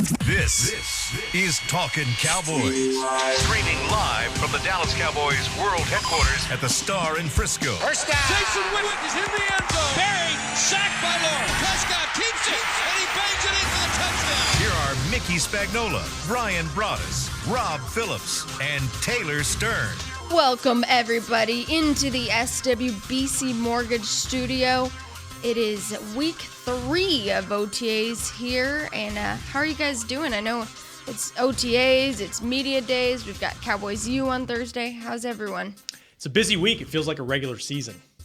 This is Talkin Cowboys. Streaming live from the Dallas Cowboys World Headquarters at the Star in Frisco. First down. Jason Witten is in the end zone. Buried. Sacked by Lawrence. Prescott keeps it, and he bangs it in for the touchdown. Here are Mickey Spagnola, Brian Broaddus, Rob Phillips, and Taylor Stern. Welcome, everybody, into the SWBC Mortgage Studio. It is week 3 of OTAs here, and how are you guys doing? I know it's OTAs, it's media days, we've got Cowboys U on Thursday. How's everyone? It's a busy week. It feels like a regular season. It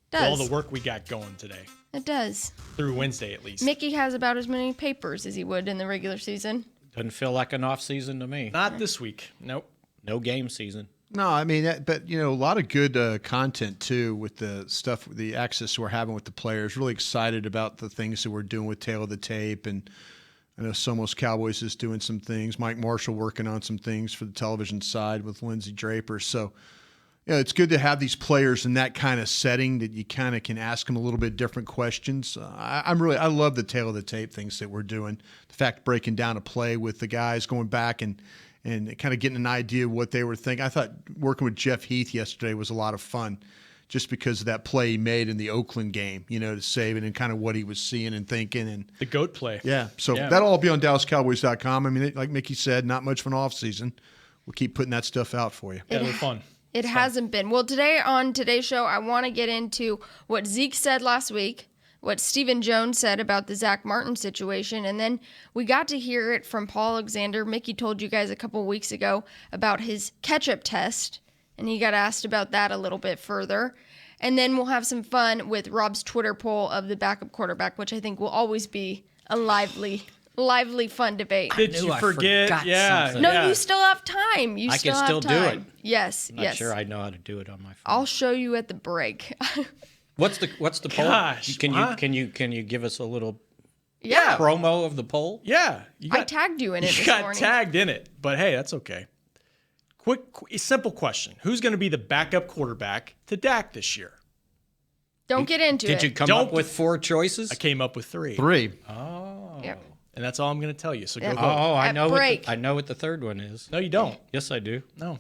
does. With all the work we got going today. It does. Through Wednesday, at least. Mickey has about as many papers as he would in the regular season. Doesn't feel like an off season to me. Not this week. Nope. No game season. No, I mean, but, you know, a lot of good content, too, with the stuff, the access we're having with the players. Really excited about the things that we're doing with Tail of the Tape. And I know Somos Cowboys is doing some things. Mike Marshall working on some things for the television side with Lindsey Draper. So, you know, it's good to have these players in that kind of setting that you kind of can ask them a little bit different questions. I love the Tail of the Tape things that we're doing. The fact breaking down a play with the guys, going back and kind of getting an idea of what they were thinking. I thought working with Jeff Heath yesterday was a lot of fun just because of that play he made in the Oakland game, you know, to save it and kind of what he was seeing and thinking. And the GOAT play. Yeah, so that'll all be on DallasCowboys.com. I mean, like Mickey said, not much of an offseason. We'll keep putting that stuff out for you. Yeah, they're fun. It hasn't been. Well, today on today's show, I want to get into what Zeke said last week, what Stephen Jones said about the Zack Martin situation, and then we got to hear it from Paul Alexander. Mickey told you guys a couple weeks ago about his ketchup test, and he got asked about that a little bit further. And then we'll have some fun with Rob's Twitter poll of the backup quarterback, which I think will always be a lively, fun debate. Did you forget? Yeah. Something. No, yeah. you still have time. I can still do it. Yes, Not yes. sure I know how to do it on my phone. I'll show you at the break. What's the poll? Gosh, Can you give us a little Yeah. promo of the poll? Yeah. I tagged you in it You this got morning. tagged in it, but hey, that's okay. Quick, simple question. Who's going to be the backup quarterback to Dak this year? Don't get into it. Did you come up with 4 choices? I came up with 3. 3. Oh. Yep. And that's all I'm going to tell you, so Yeah. go vote. Oh, I At know. break. I know what the third one is. No, you don't. Yes, I do. No.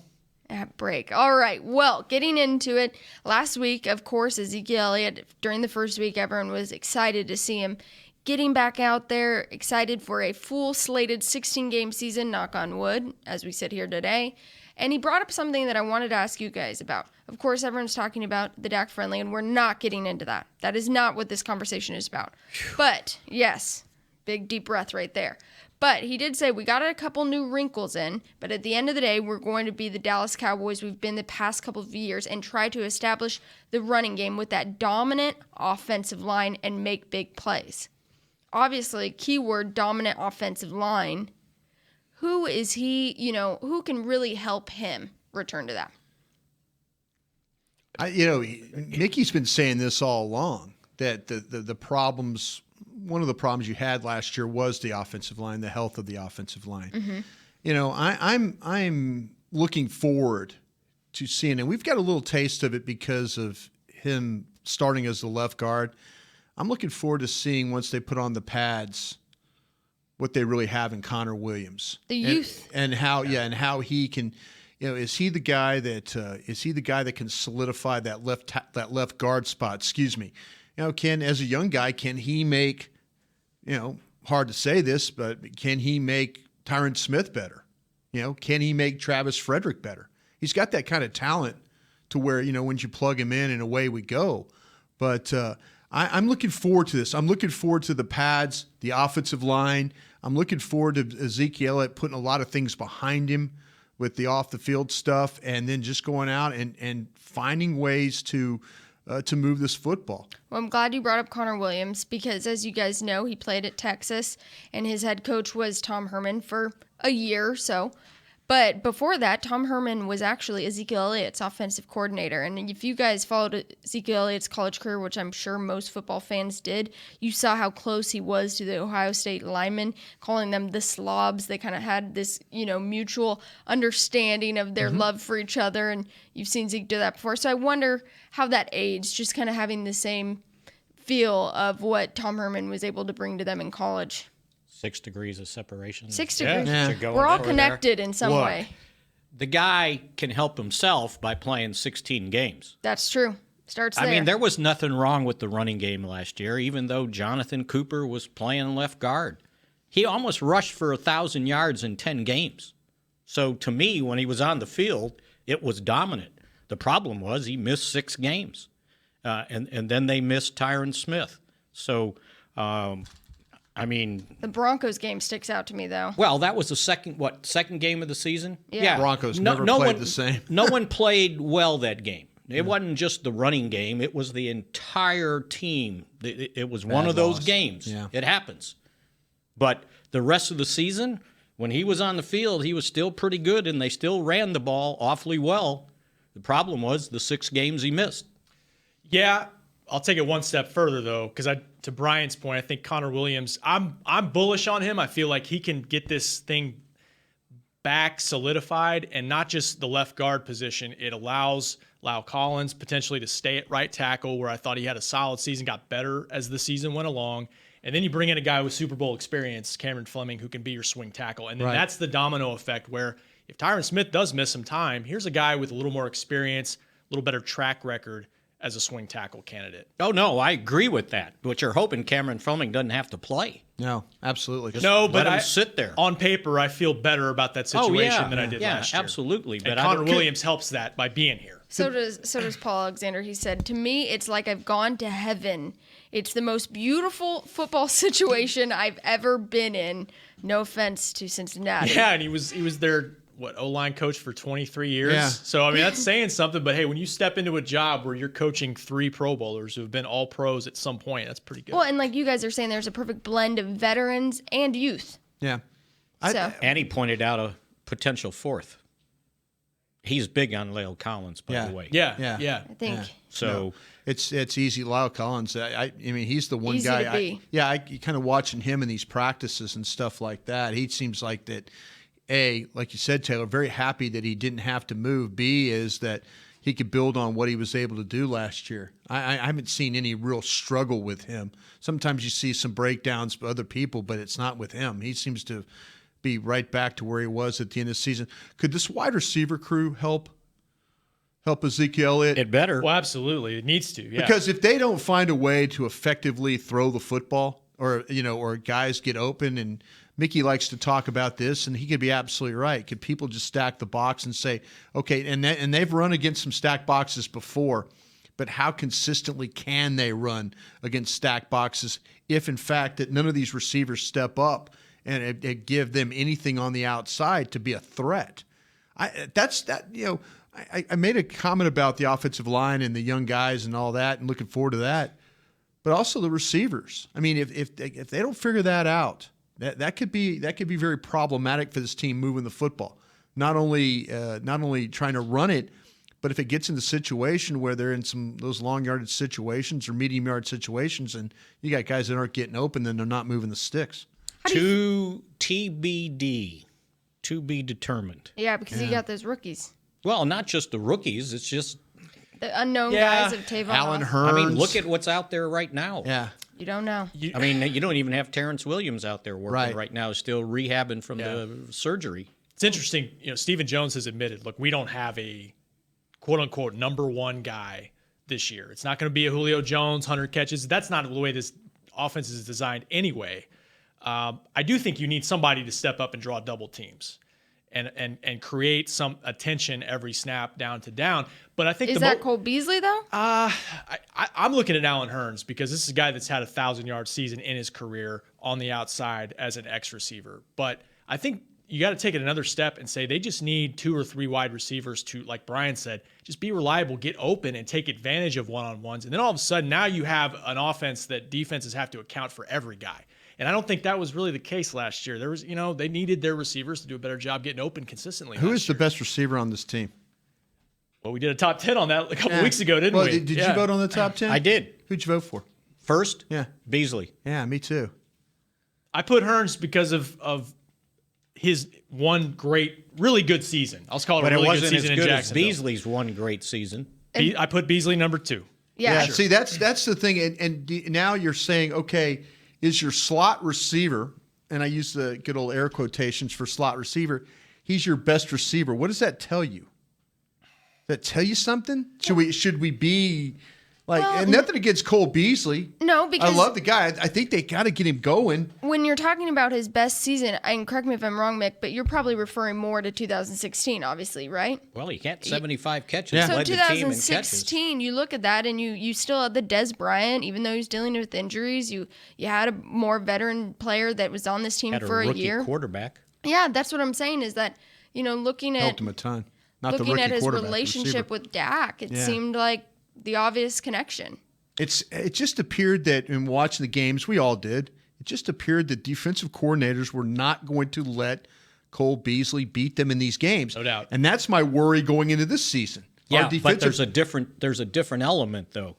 At break. All right. Well, getting into it, last week, of course, Ezekiel Elliott, during the first week, everyone was excited to see him getting back out there, excited for a full slated 16-game season, knock on wood, as we sit here today. And he brought up something that I wanted to ask you guys about. Of course, everyone's talking about the Dak friendly, and we're not getting into that. That is not what this conversation is about. But, yes, big deep breath right there. But he did say we got a couple new wrinkles in, but at the end of the day, we're going to be the Dallas Cowboys we've been the past couple of years and try to establish the running game with that dominant offensive line and make big plays. Obviously, keyword dominant offensive line. Who is he, who can really help him return to that? Mickey's been saying this all along, that the problems, one of the problems you had last year was the offensive line, the health of the offensive line. Mm-hmm. I'm looking forward to seeing, and we've got a little taste of it because of him starting as the left guard. I'm looking forward to seeing once they put on the pads what they really have in Connor Williams, the youth, and how he can, is he the guy that can solidify that left guard spot? Excuse me, as a young guy, can he make, hard to say this, but can he make Tyron Smith better? Can he make Travis Frederick better? He's got that kind of talent to where when you plug him in and away we go. But I'm looking forward to this. I'm looking forward to the pads, the offensive line. I'm looking forward to Ezekiel Elliott putting a lot of things behind him with the off-the-field stuff, and then just going out and finding ways to move this football. Well, I'm glad you brought up Connor Williams because, as you guys know, he played at Texas, and his head coach was Tom Herman for a year or so. But before that, Tom Herman was actually Ezekiel Elliott's offensive coordinator. And if you guys followed Ezekiel Elliott's college career, which I'm sure most football fans did, you saw how close he was to the Ohio State linemen, calling them the slobs. They kind of had this, mutual understanding of their love for each other. And you've seen Zeke do that before. So I wonder how that aged, just kind of having the same feel of what Tom Herman was able to bring to them in college. 6 degrees of separation. 6 Yeah. degrees. Yeah. You're going We're all over connected in some Look. way. The guy can help himself by playing 16 games. That's true. Starts there. I mean, there was nothing wrong with the running game last year, even though Jonathan Cooper was playing left guard. He almost rushed for 1,000 yards in 10 games. So to me, when he was on the field, it was dominant. The problem was he missed 6 games, and then they missed Tyron Smith. So, I mean, the Broncos game sticks out to me, though. well, that was the second game of the season? Yeah. Broncos never played the same. No one played well that game. It wasn't just the running game. It was the entire team. It was one of those loss. games. Yeah. It happens. But the rest of the season, when he was on the field, he was still pretty good, and they still ran the ball awfully well. The problem was the 6 games he missed. Yeah, I'll take it one step further though, because to Brian's point, I think Connor Williams. I'm bullish on him. I feel like he can get this thing back solidified, and not just the left guard position. It allows Lyle Collins potentially to stay at right tackle, where I thought he had a solid season, got better as the season went along. And then you bring in a guy with Super Bowl experience, Cameron Fleming, who can be your swing tackle. And then that's the domino effect where if Tyron Smith does miss some time, here's a guy with a little more experience, a little better track record as a swing tackle candidate. Oh, no, I agree with that. But you're hoping Cameron Fleming doesn't have to play. No, absolutely. No, but let him sit there. On paper, I feel better about that situation than I did last year. Absolutely. And Connor Williams helps that by being here. So does Paul Alexander. He said, to me, it's like I've gone to heaven. It's the most beautiful football situation I've ever been in. No offense to Cincinnati. Yeah, and he was their O-line coach for 23 years. Yeah. So I mean that's saying something. But hey, when you step into a job where you're coaching 3 Pro Bowlers who have been all pros at some point, that's pretty good. Well, and like you guys are saying, there's a perfect blend of veterans and youth. Yeah. And he pointed out a potential 4th. He's big on Lyle Collins, by the way. Yeah. I think. Yeah. So No, it's easy. Lyle Collins. I mean, he's the one Easy guy. to be. I kind of watching him in these practices and stuff like that. He seems like that. A, like you said, Taylor, very happy that he didn't have to move. B is that he could build on what he was able to do last year. I haven't seen any real struggle with him. Sometimes you see some breakdowns with other people, but it's not with him. He seems to be right back to where he was at the end of the season. Could this wide receiver crew help Ezekiel Elliott? it better. Well, absolutely, it needs to. Yeah. Because if they don't find a way to effectively throw the football, or guys get open, and Mickey likes to talk about this, and he could be absolutely right. Could people just stack the box and say, okay, and they've run against some stacked boxes before, but how consistently can they run against stacked boxes if, in fact, that none of these receivers step up and it give them anything on the outside to be a threat? I made a comment about the offensive line and the young guys and all that, and looking forward to that. But also the receivers. I mean, if they don't figure that out, that could be very problematic for this team moving the football. Not only trying to run it, but if it gets in the situation where they're in some those long yardage situations or medium yard situations, and you got guys that aren't getting open, then they're not moving the sticks. To TBD, to be determined. Yeah, because you got those rookies. Well, not just the rookies. It's just, The unknown guys of Tavon Alan Austin. Hurns. I mean, look at what's out there right now. Yeah. You don't know. I mean, you don't even have Terrence Williams out there working Right. right now, still rehabbing from the surgery. It's interesting. Stephen Jones has admitted, look, we don't have a quote-unquote number 1 guy this year. It's not going to be a Julio Jones, 100 catches. That's not the way this offense is designed anyway. I do think you need somebody to step up and draw double teams and create some attention every snap down to down. But I think Is that Cole Beasley, though? I'm looking at Alan Hurns because this is a guy that's had a 1,000-yard season in his career on the outside as an X receiver. But I think you got to take it another step and say they just need 2 or 3 wide receivers to, like Brian said, just be reliable, get open, and take advantage of one-on-ones. And then all of a sudden, now you have an offense that defenses have to account for every guy. And I don't think that was really the case last year. There was, they needed their receivers to do a better job getting open consistently. Who is the best receiver on this team? Well, we did a top 10 on that a couple weeks ago, didn't we? Did you vote on the top 10? I did. Who'd you vote for? First, Yeah. Beasley. Yeah, me too. I put Hurns because of his one great, really good season. I'll call it But a it really good wasn't as season in good as Jacksonville. Beasley's one great season. I put Beasley number 2. Yeah. See, that's the thing. And now you're saying, okay, is your slot receiver and I use the good old air quotations for slot receiver, he's your best receiver. What does that tell you? Does that tell you something? Should we be like, and nothing against Cole Beasley. No, because I love the guy. I think they got to get him going. When you're talking about his best season, and correct me if I'm wrong, Mick, but you're probably referring more to 2016, obviously, right? Well, he had 75 catches. Yeah. So Led the team in catches. 2016, you look at that, and you still had the Des Bryant, even though he's dealing with injuries. You had a more veteran player that was on this team Had for a a rookie year. Quarterback. Yeah, that's what I'm saying is that, looking at Helped him a ton. Not the looking rookie at his quarterback, relationship receiver. with Dak, it seemed like the obvious connection. It just appeared that in watching the games, we all did, it just appeared that defensive coordinators were not going to let Cole Beasley beat them in these games. No doubt. And that's my worry going into this season. Yeah, but there's a different element, though.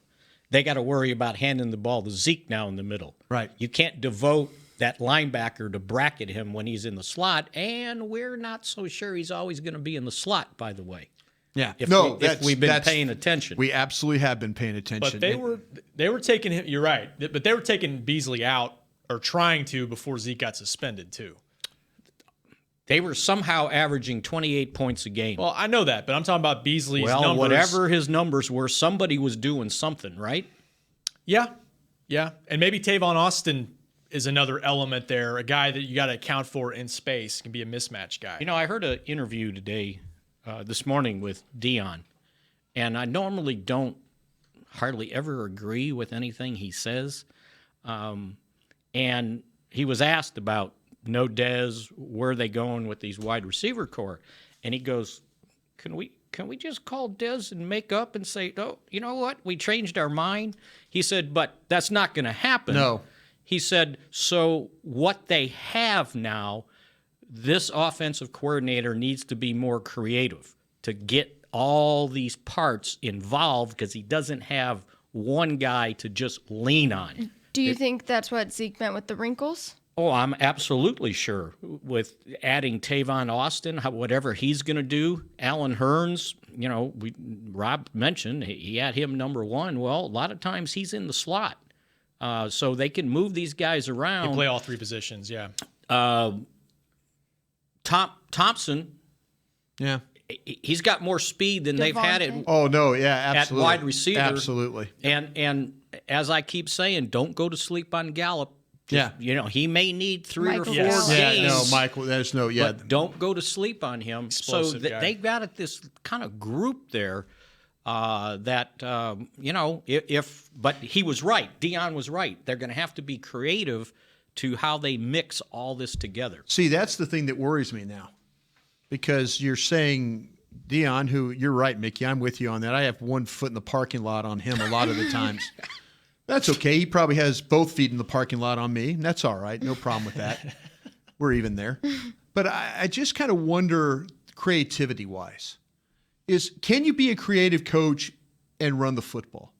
They got to worry about handing the ball to Zeke now in the middle. Right. You can't devote that linebacker to bracket him when he's in the slot, and we're not so sure he's always going to be in the slot, by the way. Yeah. If we've been paying attention. We absolutely have been paying attention. But they were taking him. You're right. But they were taking Beasley out or trying to before Zeke got suspended too. They were somehow averaging 28 points a game. Well, I know that, but I'm talking about Beasley's numbers. Whatever his numbers were, somebody was doing something, right? Yeah, and maybe Tavon Austin is another element there, a guy that you got to account for in space, can be a mismatch guy. I heard an interview today, this morning with Dion, and I normally don't hardly ever agree with anything he says. And he was asked about no Dez, where are they going with these wide receiver core? And he goes, Can we just call Dez and make up and say, oh, you know what? We changed our mind. He said, but that's not going to happen. No. He said, so what they have now, this offensive coordinator needs to be more creative to get all these parts involved because he doesn't have one guy to just lean on. Do you think that's what Zeke meant with the wrinkles? Oh, I'm absolutely sure. With adding Tavon Austin, whatever he's going to do, Alan Hurns, Rob mentioned he had him number one. Well, a lot of times he's in the slot. So they can move these guys around. They play all three positions, yeah. Thompson, yeah, he's got more speed than they've had it. Oh no, yeah, absolutely. At wide receiver, absolutely. And as I keep saying, don't go to sleep on Gallup. He may need 3 Michael or 4 Gallup. games. Yeah, no, Michael, there's no, But don't go to sleep on him. Explosive guy. They got this kind of group there but he was right. Dion was right. They're going to have to be creative to how they mix all this together. See, that's the thing that worries me now, because you're saying Dion, who you're right, Mickey. I'm with you on that. I have one foot in the parking lot on him a lot of the times. That's okay. He probably has both feet in the parking lot on me. That's all right. No problem with that. We're even there. But I just kind of wonder, creativity-wise, can you be a creative coach and run the football?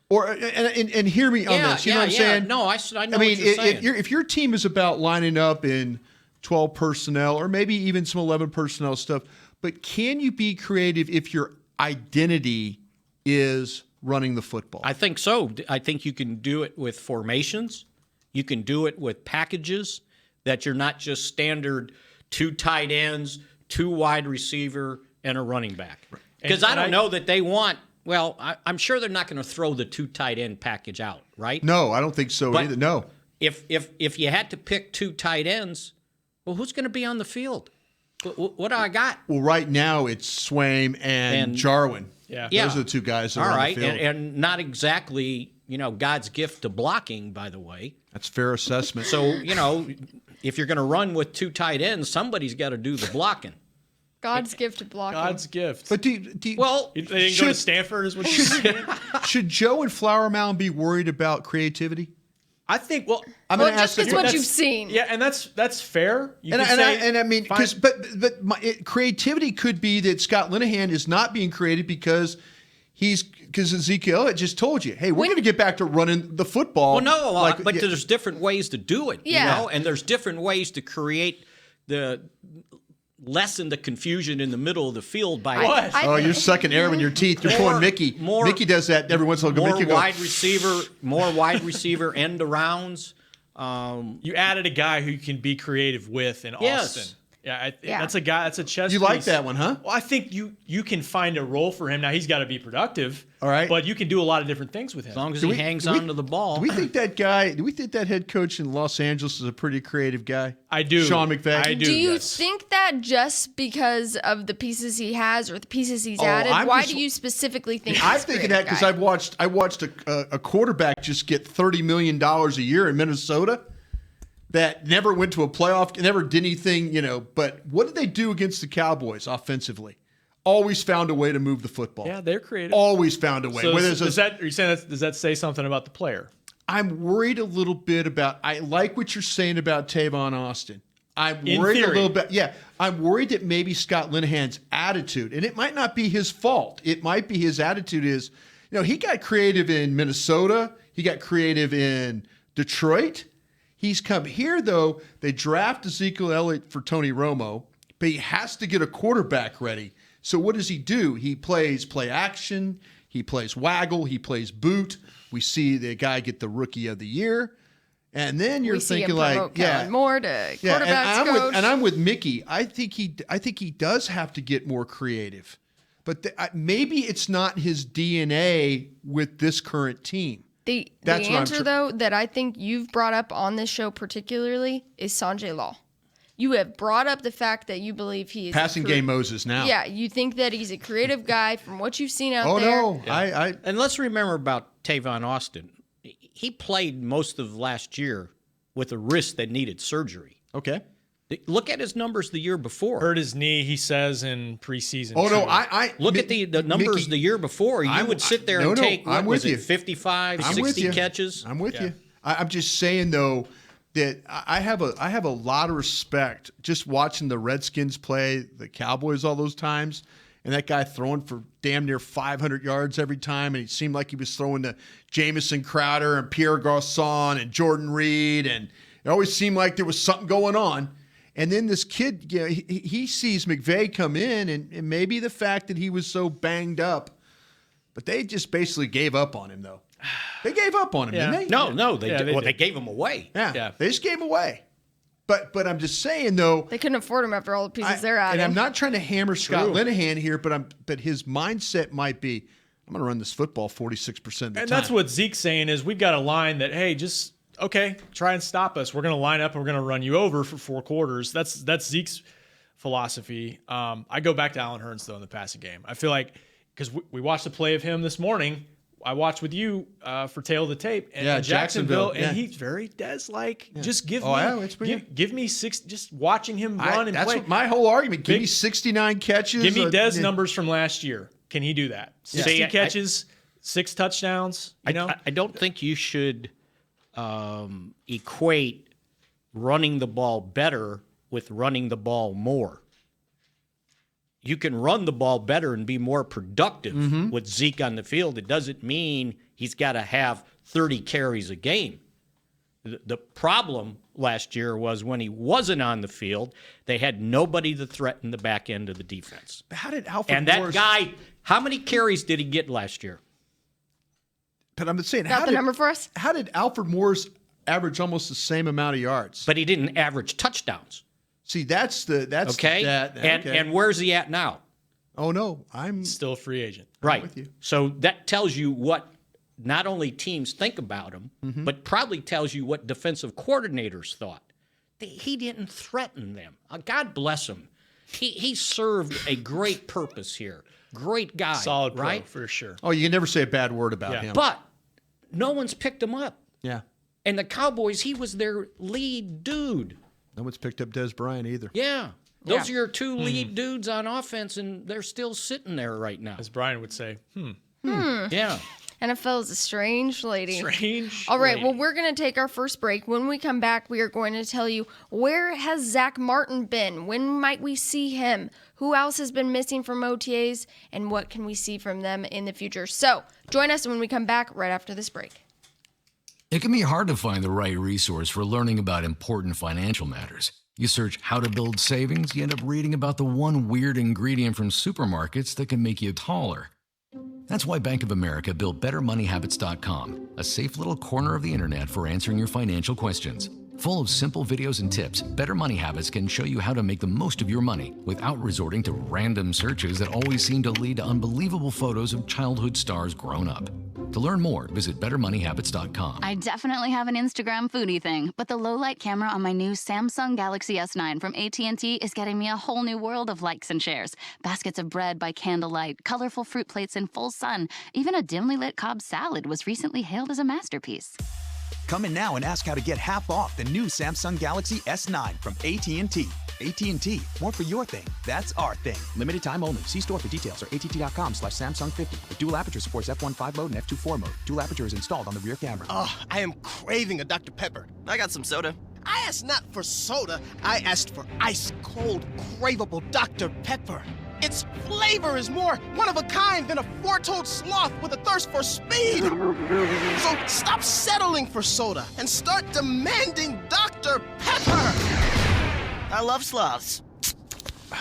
Or and hear me on this. You know what I'm saying? No, I know mean, what you're saying. if your team is about lining up in 12 personnel or maybe even some 11 personnel stuff, but can you be creative if your identity is running the football? I think so. I think you can do it with formations. You can do it with packages that you're not just standard 2 tight ends, 2 wide receiver, and a running back. Because I don't know that they want. Well, I'm sure they're not going to throw the 2 tight end package out, right? No, I don't think so either. No. If you had to pick 2 tight ends, well, who's going to be on the field? What do I got? Well, right now it's Swaim and Jarwin. Yeah. Those are the 2 guys that are on the field. And not exactly, God's gift to blocking, by the way. That's fair assessment. So, if you're going to run with 2 tight ends, somebody's got to do the blocking. God's gift to blocking. God's gift. But They didn't go to Stanford, is what you said? Should Joe and Flower Mound be worried about creativity? I think. I'm going to just ask because what you've seen. Yeah, and that's fair. You could and say, I mean, because creativity could be that Scott Linehan is not being creative because Ezekiel just told you, hey, we're going to get back to running the football. Well, no, but there's different ways to do it. Yeah. And there's different ways to create lessen the confusion in the middle of the field by Oh, you're sucking air in your teeth. You're pulling Mickey. Mickey does that every once in a while. More wide receiver end arounds. You added a guy who you can be creative with in Yes. Austin. Yeah, that's a guy. That's a chess. You piece. like that one, huh? Well, I think you can find a role for him. Now he's got to be productive. All right. But you can do a lot of different things with him. As long as he hangs on to the ball. Do we think that head coach in Los Angeles is a pretty creative guy? I do. Sean McVay? I do. Do you yes. think that just because of the pieces he has or the pieces he's Oh, added? I'm Why just- do you specifically think I'm he's a thinking creative that because guy? I watched a quarterback just get $30 million a year in Minnesota that never went to a playoff, never did anything, But what did they do against the Cowboys offensively? Always found a way to move the football. Yeah, they're creative. Always found a way. So Whether does it's that? Are you saying does that say something about the player? I'm worried a little bit about. I like what you're saying about Tavon Austin. I'm In worried theory. a little bit. Yeah, I'm worried that maybe Scott Linehan's attitude, and it might not be his fault. It might be his attitude is, he got creative in Minnesota. He got creative in Detroit. He's come here, though. They draft Ezekiel Elliott for Tony Romo, but he has to get a quarterback ready. So what does he do? He plays play action. He plays waggle. He plays boot. We see the guy get the rookie of the year. And then you're we see thinking him like, promote Kellen Moore to quarterbacks coach. And I'm with Mickey. I think he does have to get more creative. But maybe it's not his DNA with this current team. The That's what I'm answer, though, that I think you've brought up on this show particularly is Sanjay Law. You have brought up the fact that you believe he is Passing game Moses now. Yeah, you think that he's a creative guy from what you've seen out Oh, there. no. Yeah. And let's remember about Tavon Austin. He played most of last year with a wrist that needed surgery. Okay. Look at his numbers the year before. Hurt his knee, he says, in preseason. Oh, no. too. Look at the numbers Mickey, the year before. You would sit there and take, I'm what was with it, you. 55, I'm with 60 you. catches? I'm with you. I'm just saying, though, that I have a lot of respect just watching the Redskins play the Cowboys all those times, and that guy throwing for damn near 500 yards every time, and it seemed like he was throwing to Jamison Crowder and Pierre Garçon and Jordan Reed, and it always seemed like there was something going on. And then this kid, he sees McVay come in, and maybe the fact that he was so banged up, but they just basically gave up on him, though. They gave up on him, didn't they? No, they did. they Well, did. they gave him away. Yeah, they just gave him away. But I'm just saying, though. They couldn't afford him after all the pieces they're And adding. I'm not trying to hammer Scott Linehan here, but his mindset might be, I'm going to run this football 46% of the time. And that's what Zeke's saying is we've got a line that, hey, just, okay, try and stop us. We're going to line up and we're going to run you over for 4 quarters. That's Zeke's philosophy. I go back to Allen Hurns, though, in the passing game. I feel like, because we watched a play of him this morning. I watched with you for Tail of the Tape and Jacksonville, and he's very Des-like. Yeah. Just give me 6. Just watching him run and that's play. What my whole argument. Give me 69 catches. Give me Des numbers from last year. Can he do that? 60 catches, 6 touchdowns. I don't think you should equate running the ball better with running the ball more. You can run the ball better and be more productive with Zeke on the field. It doesn't mean he's got to have 30 carries a game. The problem last year was when he wasn't on the field, they had nobody to threaten the back end of the defense. How did Alfred And that Morris, guy, how many carries did he get last year? But I'm saying, Got the number for us? How did Alfred Morris average almost the same amount of yards? But he didn't average touchdowns. See, that's Okay. okay. And where's he at now? Oh no, I'm still a free agent. Right. with you. So that tells you what not only teams think about him, but probably tells you what defensive coordinators thought. He didn't threaten them. God bless him. He served a great purpose here. Great guy. Solid pro, right? for sure. Oh, you can never say a bad word about him. But no one's picked him up. Yeah. And the Cowboys, he was their lead dude. No one's picked up Des Bryant either. Yeah. Those are your 2 lead dudes on offense, and they're still sitting there right now. As Brian would say, Yeah. NFL is a strange lady. strange. All right, lady. well, we're going to take our first break. When we come back, we are going to tell you, where has Zack Martin been? When might we see him? Who else has been missing from OTAs? And what can we see from them in the future? So join us when we come back right after this break. It can be hard to find the right resource for learning about important financial matters. You search how to build savings, you end up reading about the one weird ingredient from supermarkets that can make you taller. That's why Bank of America built BetterMoneyHabits.com, a safe little corner of the internet for answering your financial questions. Full of simple videos and tips, Better Money Habits can show you how to make the most of your money without resorting to random searches that always seem to lead to unbelievable photos of childhood stars grown up. To learn more, visit BetterMoneyHabits.com. I definitely have an Instagram foodie thing, but the low-light camera on my new Samsung Galaxy S9 from AT&T is getting me a whole new world of likes and shares. Baskets of bread by candlelight, colorful fruit plates in full sun. Even a dimly lit Cobb salad was recently hailed as a masterpiece. Come in now and ask how to get half off the new Samsung Galaxy S9 from AT&T. AT&T, more for your thing. That's our thing. Limited time only. See store for details or att.com/Samsung50. The dual aperture supports f1.5 mode and f2.4 mode. Dual aperture is installed on the rear camera. Oh, I am craving a Dr. Pepper. I got some soda. I asked not for soda. I asked for ice-cold, craveable Dr. Pepper. Its flavor is more one-of-a-kind than a four-toed sloth with a thirst for speed. So stop settling for soda and start demanding Dr. Pepper. I love sloths.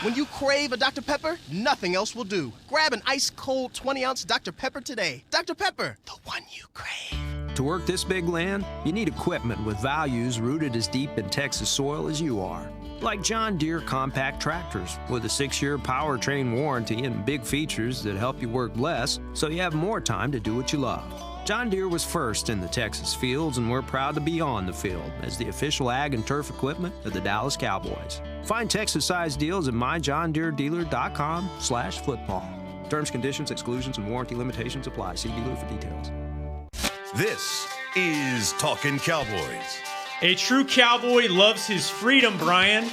When you crave a Dr. Pepper, nothing else will do. Grab an ice-cold 20-ounce Dr. Pepper today. Dr. Pepper, the one you crave. To work this big land, you need equipment with values rooted as deep in Texas soil as you are. Like John Deere compact tractors with a 6-year powertrain warranty and big features that help you work less so you have more time to do what you love. John Deere was first in the Texas fields, and we're proud to be on the field as the official ag and turf equipment of the Dallas Cowboys. Find Texas-sized deals at myjohndeerdealer.com/football. Terms, conditions, exclusions, and warranty limitations apply. See dealer for details. This is Talkin Cowboys. A true cowboy loves his freedom, Brian.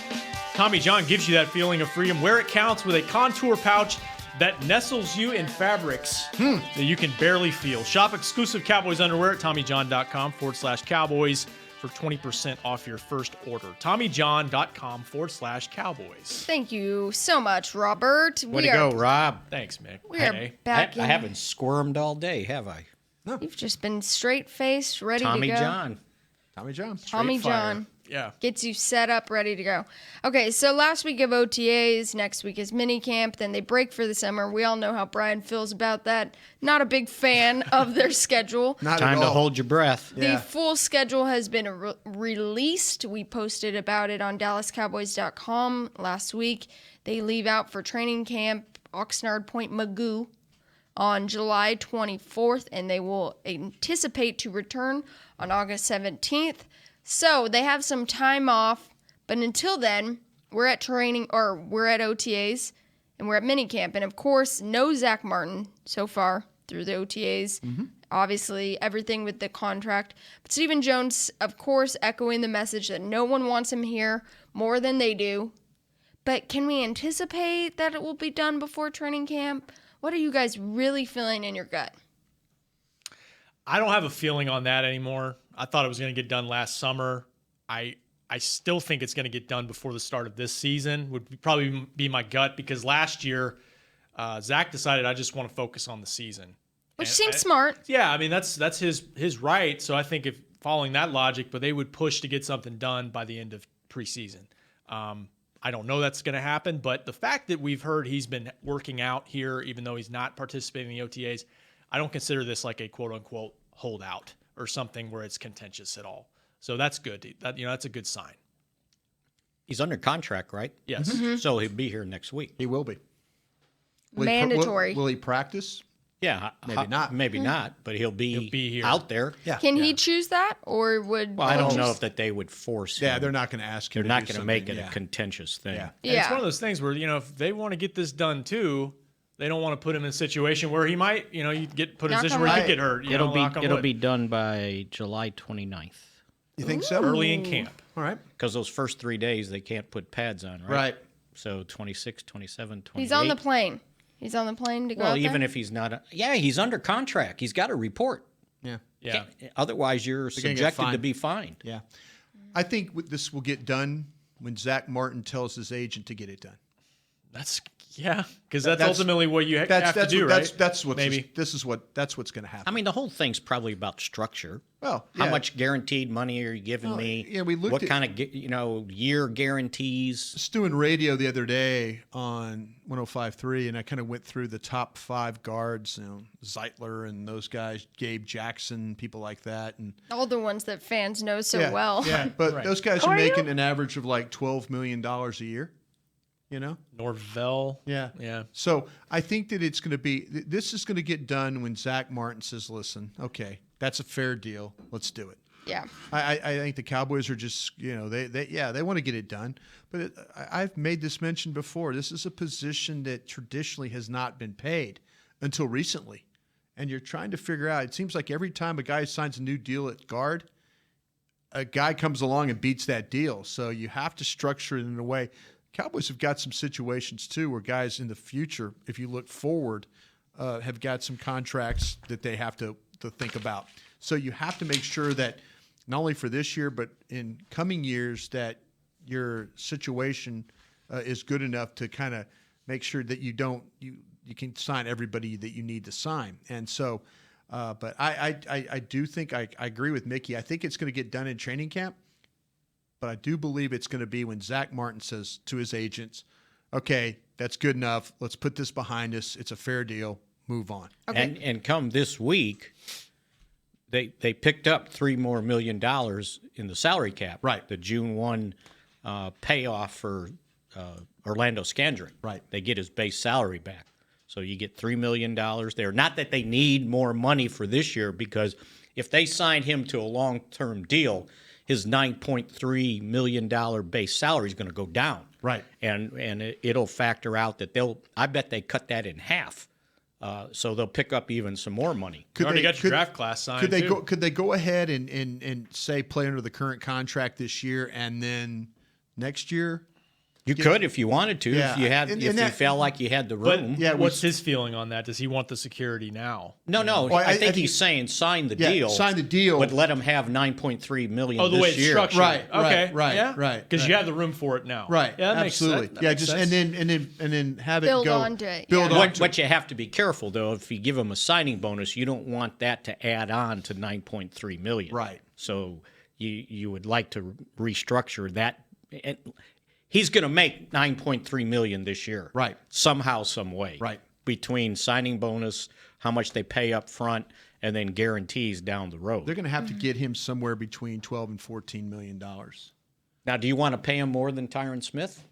Tommy John gives you that feeling of freedom where it counts with a contour pouch that nestles you in fabrics that you can barely feel. Shop exclusive Cowboys underwear at TommyJohn.com/Cowboys for 20% off your first order. TommyJohn.com/Cowboys. Thank you so much, Robert. Way to go, Rob. Thanks, Mick. We are back I haven't squirmed all day, have I? No. You've just been straight-faced, ready Tommy to go. John. Tommy John. Tommy John. Yeah. Gets you set up, ready to go. Okay, so last week of OTAs, next week is minicamp, then they break for the summer. We all know how Brian feels about that. Not a big fan of their schedule. Not Time at all. to hold your breath. The full schedule has been released. We posted about it on DallasCowboys.com last week. They leave out for training camp Oxnard Point Magoo on July 24th, and they will anticipate to return on August 17th. So they have some time off, but until then, we're at training, or we're at OTAs, and we're at minicamp. And of course, no Zack Martin so far through the OTAs. Obviously, everything with the contract. But Stephen Jones, of course, echoing the message that no one wants him here more than they do. But can we anticipate that it will be done before training camp? What are you guys really feeling in your gut? I don't have a feeling on that anymore. I thought it was going to get done last summer. I still think it's going to get done before the start of this season, would probably be my gut, because last year Zach decided I just want to focus on the season. Which seems smart. Yeah, I mean, that's his right. So I think if following that logic, but they would push to get something done by the end of preseason. I don't know that's going to happen, but the fact that we've heard he's been working out here, even though he's not participating in the OTAs, I don't consider this like a quote-unquote holdout or something where it's contentious at all. So that's good. That's a good sign. He's under contract, right? Yes. Mm-hmm. So he'll be here next week. He will be. Mandatory. Will he practice? Yeah, Maybe not. Maybe not, but he'll be here out there. Yeah. Can he choose that, or would? Well, I don't know if that they would force him. Yeah, they're not going to ask him. They're not going to make it a contentious thing. Yeah. And it's one of those things where, if they want to get this done too, they don't want to put him in a situation where he might, you get put in a position where you get hurt. It'll be done by July 29th. You think so? Early in camp. All right. Because those first 3 days they can't put pads on, right? Right. So 26, 27, 28. He's on the plane. He's on the plane to go out even there? if he's not, he's under contract. He's got to report. Yeah. Yeah. Otherwise, you're subjected to be fined. Yeah. I think this will get done when Zack Martin tells his agent to get it done. because that's ultimately what you have to do, right? That's what's going to happen. I mean, the whole thing's probably about structure. Well, how much guaranteed money are you giving me? Yeah, we looked what kind of year guarantees? Just doing radio the other day on 105.3, and I kind of went through the top 5 guards, Zeitler and those guys, Gabe Jackson, people like that, and all the ones that fans know so well. Yeah, but those guys are making an average of like $12 million a year. Norvell. Yeah. So I think that it's going to be, this is going to get done when Zack Martin says, listen, okay, that's a fair deal. Let's do it. Yeah. I think the Cowboys are just, they want to get it done. But I've made this mention before. This is a position that traditionally has not been paid until recently. And you're trying to figure out, it seems like every time a guy signs a new deal at guard, a guy comes along and beats that deal. So you have to structure it in a way. Cowboys have got some situations, too, where guys in the future, if you look forward, have got some contracts that they have to think about. So you have to make sure that not only for this year, but in coming years, that your situation is good enough to kind of make sure that you can sign everybody that you need to sign. And so, but I do think I agree with Mickey. I think it's going to get done in training camp. But I do believe it's going to be when Zack Martin says to his agents, okay, that's good enough. Let's put this behind us. It's a fair deal. Move on. Okay. And come this week, they picked up $3 more million in the salary cap. Right. The June 1 payoff for Orlando Scandrick. Right. They get his base salary back. So you get $3 million there. Not that they need more money for this year, because if they signed him to a long-term deal, his $9.3 million base salary is going to go down. Right. And it'll factor out that I bet they cut that in half. So they'll pick up even some more money. You already got your draft class signed, Could they go ahead and say play under the current contract this year and then next year? You could if you wanted to, Yeah. if you felt like you had the room. But what's his feeling on that? Does he want the security now? No. Well, I think he's saying sign the deal. Sign the deal. But let him have $9.3 million the way this it's year. structured. Right. Yeah. Right. Because you have the room for it now. Right. Yeah, that absolutely. Makes sense. And then have Build it go. onto it, Build yeah. onto What you have to be careful, though, if you give him a signing bonus, you don't want that to add on to $9.3 million. Right. So you would like to restructure that. And he's going to make $9.3 million this year. Right. Somehow, some way. Right. Between signing bonus, how much they pay up front, and then guarantees down the road. They're going to have to get him somewhere between $12 and $14 million. Now, do you want to pay him more than Tyron Smith?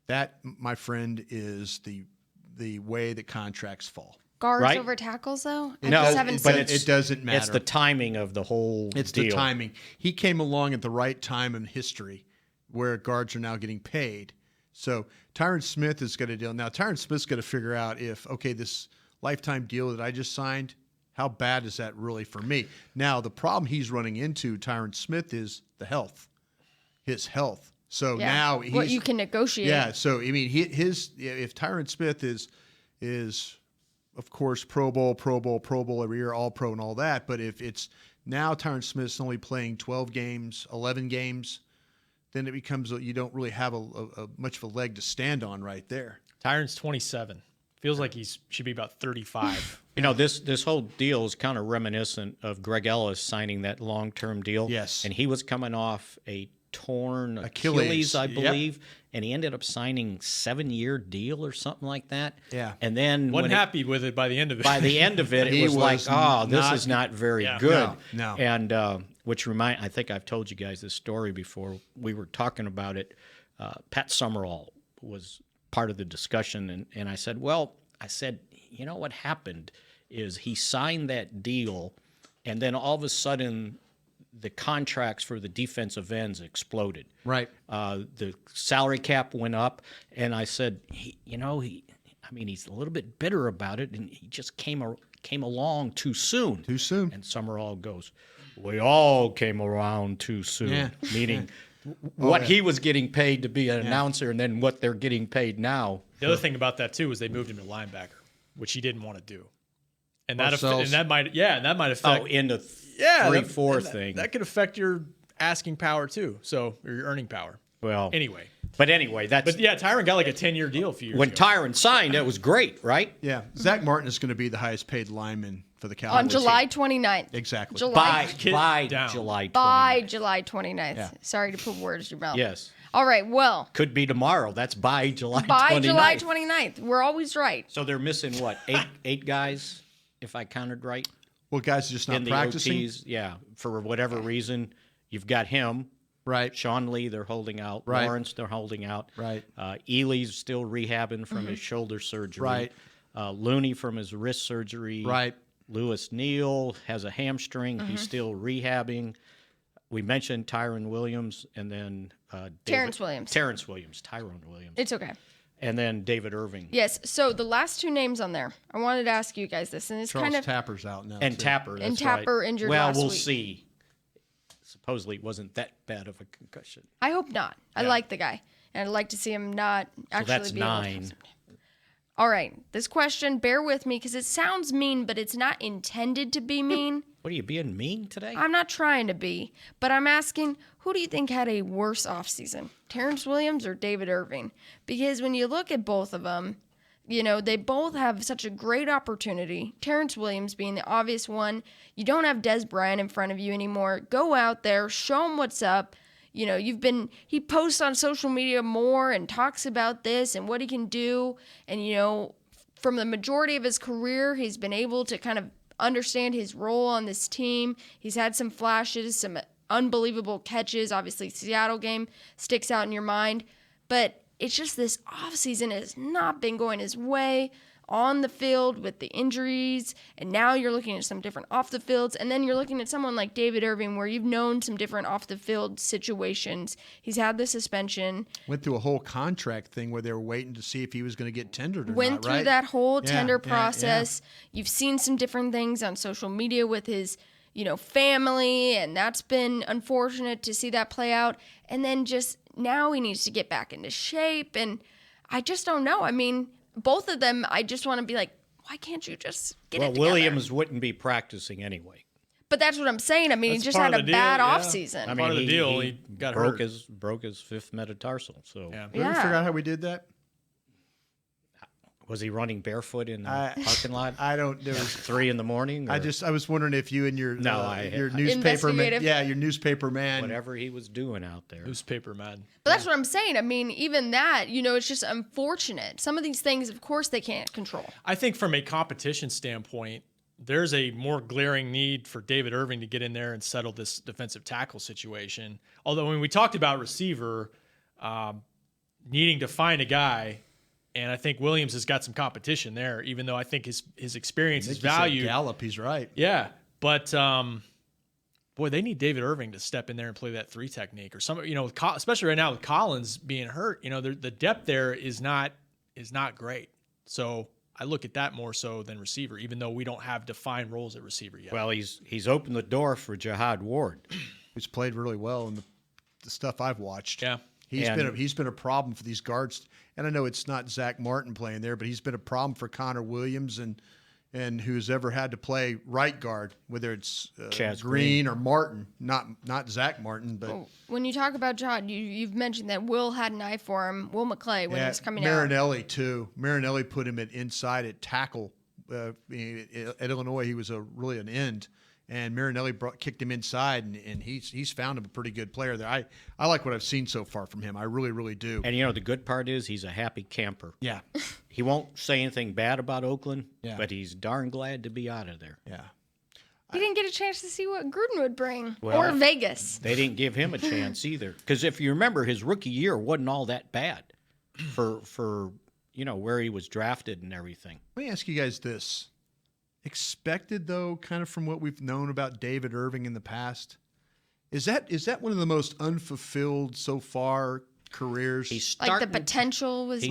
That, my friend, is the way that contracts fall. Guards Right? over tackles, though? It doesn't matter. It's the timing of the whole It's deal. the timing. He came along at the right time in history where guards are now getting paid. So Tyron Smith has got a deal. Now, Tyron Smith's got to figure out if, okay, this lifetime deal that I just signed, how bad is that really for me? Now, the problem he's running into, Tyron Smith, is his health. So now he's what you can negotiate. Yeah. So I mean, if Tyron Smith is of course Pro Bowl every year, All Pro and all that, but if it's now Tyron Smith's only playing 12 games, 11 games, then it becomes you don't really have a much of a leg to stand on right there. Tyron's 27. Feels like he should be about 35. You know, this whole deal is kind of reminiscent of Greg Ellis signing that long-term deal. Yes. And he was coming off a torn Achilles, I believe, and he ended up signing 7-year deal or something like that. Yeah. And then Wasn't happy with it by the end of it. By the end of it, it was like, this is not very good. No. And which I think I've told you guys this story before. We were talking about it. Pat Summerall was part of the discussion, and I said, you know what happened is he signed that deal, and then all of a sudden the contracts for the defensive ends exploded. Right. The salary cap went up, and I said, he's a little bit bitter about it, and he just came along too soon. Too soon. And Summerall goes, we all came around too soon, Yeah. meaning what he was getting paid to be an announcer and then what they're getting paid now. The other thing about that, too, is they moved him to linebacker, which he didn't want to do. And that might affect in the 3-4 thing. That could affect your asking power too. So, or your earning power. Well, anyway, But anyway, But yeah, Tyron got like a 10-year deal a few years when ago. Tyron signed, that was great, right? Yeah, Zack Martin is going to be the highest paid lineman for the Cowboys. On July 29th. Exactly. July. By down. July 29th. By July 29th. Yeah. Sorry to put words in your mouth. Yes. All right, well, Could be tomorrow. That's by July 29th. by July 29th. We're always right. So they're missing, what, eight guys, if I counted right? Well, guys are just not in the practicing. OTs, yeah, for whatever reason. You've got him. Right. Sean Lee, they're holding out. Right. Lawrence, they're holding out. Right. Ely's still rehabbing from his shoulder surgery. Right. Looney from his wrist surgery. Right. Lewis Neal has a hamstring. Mm-hmm. He's still rehabbing. We mentioned Tyron Williams and then Terrence Williams. Tyrone Williams. It's okay. And then David Irving. Yes, so the last two names on there, I wanted to ask you guys this, and it's Charles kind of Tapper's out now. And too. Tapper. And That's Tapper right. injured well, last we'll week. see. Supposedly it wasn't that bad of a concussion. I hope not. I like the guy, and I'd like to see him not actually that's be able to have 9. some- All right, this question, bear with me because it sounds mean, but it's not intended to be mean. What are you being mean today? I'm not trying to be, but I'm asking, who do you think had a worse offseason, Terrence Williams or David Irving? Because when you look at both of them, you know, they both have such a great opportunity. Terrence Williams being the obvious one. You don't have Des Bryant in front of you anymore. Go out there, show him what's up. You know, he posts on social media more and talks about this and what he can do. And, you know, from the majority of his career, he's been able to kind of understand his role on this team. He's had some flashes, some unbelievable catches. Obviously, Seattle game sticks out in your mind. But it's just this offseason has not been going his way on the field with the injuries. And now you're looking at some different off the fields. And then you're looking at someone like David Irving where you've known some different off the field situations. He's had the suspension. Went through a whole contract thing where they were waiting to see if he was going to get tendered or Went not, through right? that whole Yeah, tender yeah, process. You've seen some different things on social media with his, you know, family, and that's been unfortunate to see that play out. And then just now he needs to get back into shape, and I just don't know. I mean, both of them, I just want to be like, why can't you just get it together? Williams wouldn't be practicing anyway. But that's what I'm saying. I mean, That's he just part had of a the deal, bad yeah. offseason. I mean, part of the deal, he got hurt. Broke his fifth metatarsal. So Yeah. Did we ever figure out how we did that? was he running barefoot in the parking lot? I don't. There was 3 a.m. or I was wondering if you and your your I- newspaper man, Investigative. your newspaper man, whatever he was doing out there. Newspaper man. But that's what I'm saying. I mean, even that, you know, it's just unfortunate. Some of these things, of course, they can't control. I think from a competition standpoint, there's a more glaring need for David Irving to get in there and settle this defensive tackle situation. Although when we talked about receiver, needing to find a guy, and I think Williams has got some competition there, even though I think his experience is valued. Gallup, he's right. Yeah, but boy, they need David Irving to step in there and play that 3 technique or some. You know, especially right now with Collins being hurt, you know, the depth there is not great. So I look at that more so than receiver, even though we don't have defined roles at receiver yet. Well, he's opened the door for Jihad Ward. Who's played really well in the stuff I've watched. Yeah. He's been a problem for these guards, and I know it's not Zack Martin playing there, but he's been a problem for Connor Williams and who's ever had to play right guard, whether it's Chaz Green or Martin, not Zack Martin, but When you talk about Jihad, you've mentioned that Will had an eye for him, Will McClay, when he was coming out. Marinelli too. Marinelli put him inside at tackle. At Illinois, he was really an end. And Marinelli kicked him inside, and he's found him a pretty good player there. I like what I've seen so far from him. I really, really do. And, you know, the good part is he's a happy camper. Yeah. He won't say anything bad about Oakland, Yeah. but he's darn glad to be out of there. Yeah. He didn't get a chance to see what Gruden would bring, Well, or Vegas. They didn't give him a chance either. Because if you remember, his rookie year wasn't all that bad for you know, where he was drafted and everything. Let me ask you guys this. Expected, though, kind of from what we've known about David Irving in the past, is that one of the most unfulfilled so far careers? He's Like the potential was.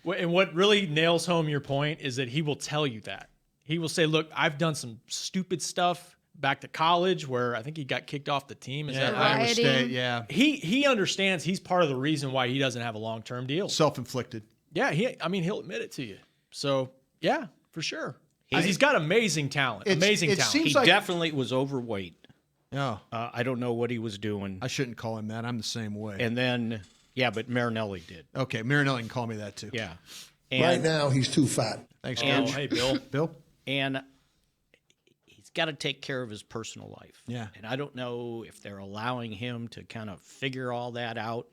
And what really nails home your point is that he will tell you that. He will say, look, I've done some stupid stuff back to college where I think he got kicked off the team. Is that right? Iowa State, yeah. He understands he's part of the reason why he doesn't have a long-term deal. Self-inflicted. Yeah, he'll admit it to you. So, yeah, for sure. He's got amazing talent. He definitely was overweight. Yeah. I don't know what he was doing. I shouldn't call him that. I'm the same way. And then Yeah, but Marinelli did. Okay, Marinelli can call me that too. Yeah. Right now, he's too fat. Thanks, Oh, Coach. hey, Bill. Bill? And he's got to take care of his personal life. Yeah. And I don't know if they're allowing him to kind of figure all that out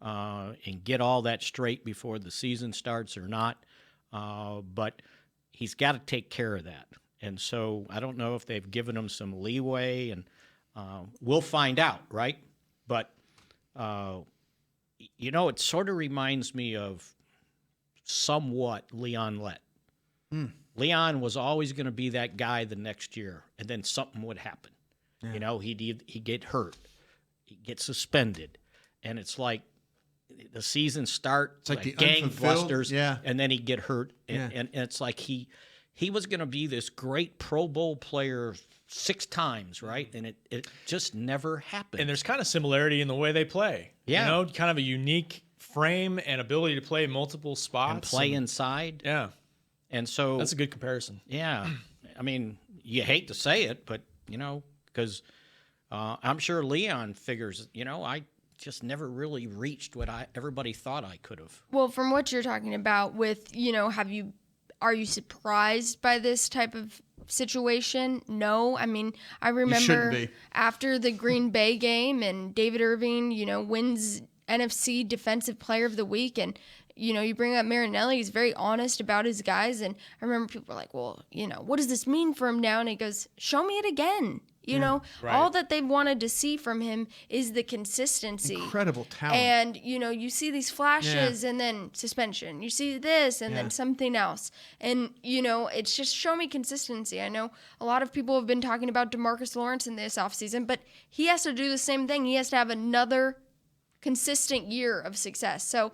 and get all that straight before the season starts or not. But he's got to take care of that. And so I don't know if they've given him some leeway, and we'll find out, right? But, it sort of reminds me of somewhat Leon Lett. Leon was always going to be that guy the next year, and then something would happen. Yeah. He'd get hurt. He'd get suspended. And it's like the season starts like the gangbusters, yeah. and then he'd get hurt. Yeah. And it's like he was going to be this great Pro Bowl player 6 times, right? And it just never happened. And there's kind of similarity in the way they play. Yeah. Kind of a unique frame and ability to play multiple spots. And play inside. Yeah. And so that's a good comparison. Yeah. I mean, you hate to say it, but, because I'm sure Leon figures, I just never really reached what everybody thought I could have. Well, from what you're talking about with, are you surprised by this type of situation? No. I mean, I remember after the Green Bay game and David Irving, wins NFC Defensive Player of the Week, and you bring up Marinelli, he's very honest about his guys, and I remember people were like, well, what does this mean for him now? And he goes, show me it again. Right. All that they've wanted to see from him is the consistency. Incredible talent. And, you see these flashes and then suspension. You see this and then something else. And, it's just show me consistency. I know a lot of people have been talking about DeMarcus Lawrence in this offseason, but he has to do the same thing. He has to have another consistent year of success. So,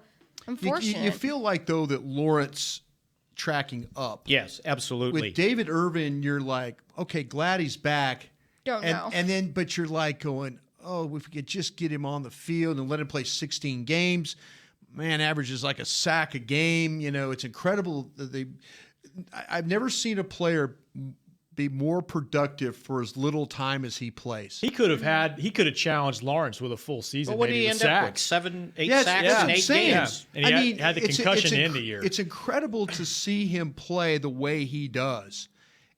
unfortunately. You feel like, though, that Lawrence tracking up. Yes, absolutely. With David Irving, you're like, okay, glad he's back. Don't know. And then, but you're like going, oh, if we could just get him on the field and let him play 16 games, man, averages like a sack a game. It's incredible. I've never seen a player be more productive for as little time as he plays. He could have challenged Lawrence with a full season. Well, what did he end up with? 7, 8 sacks in 8 games. Yeah. And he had the concussion to end the year. It's incredible to see him play the way he does.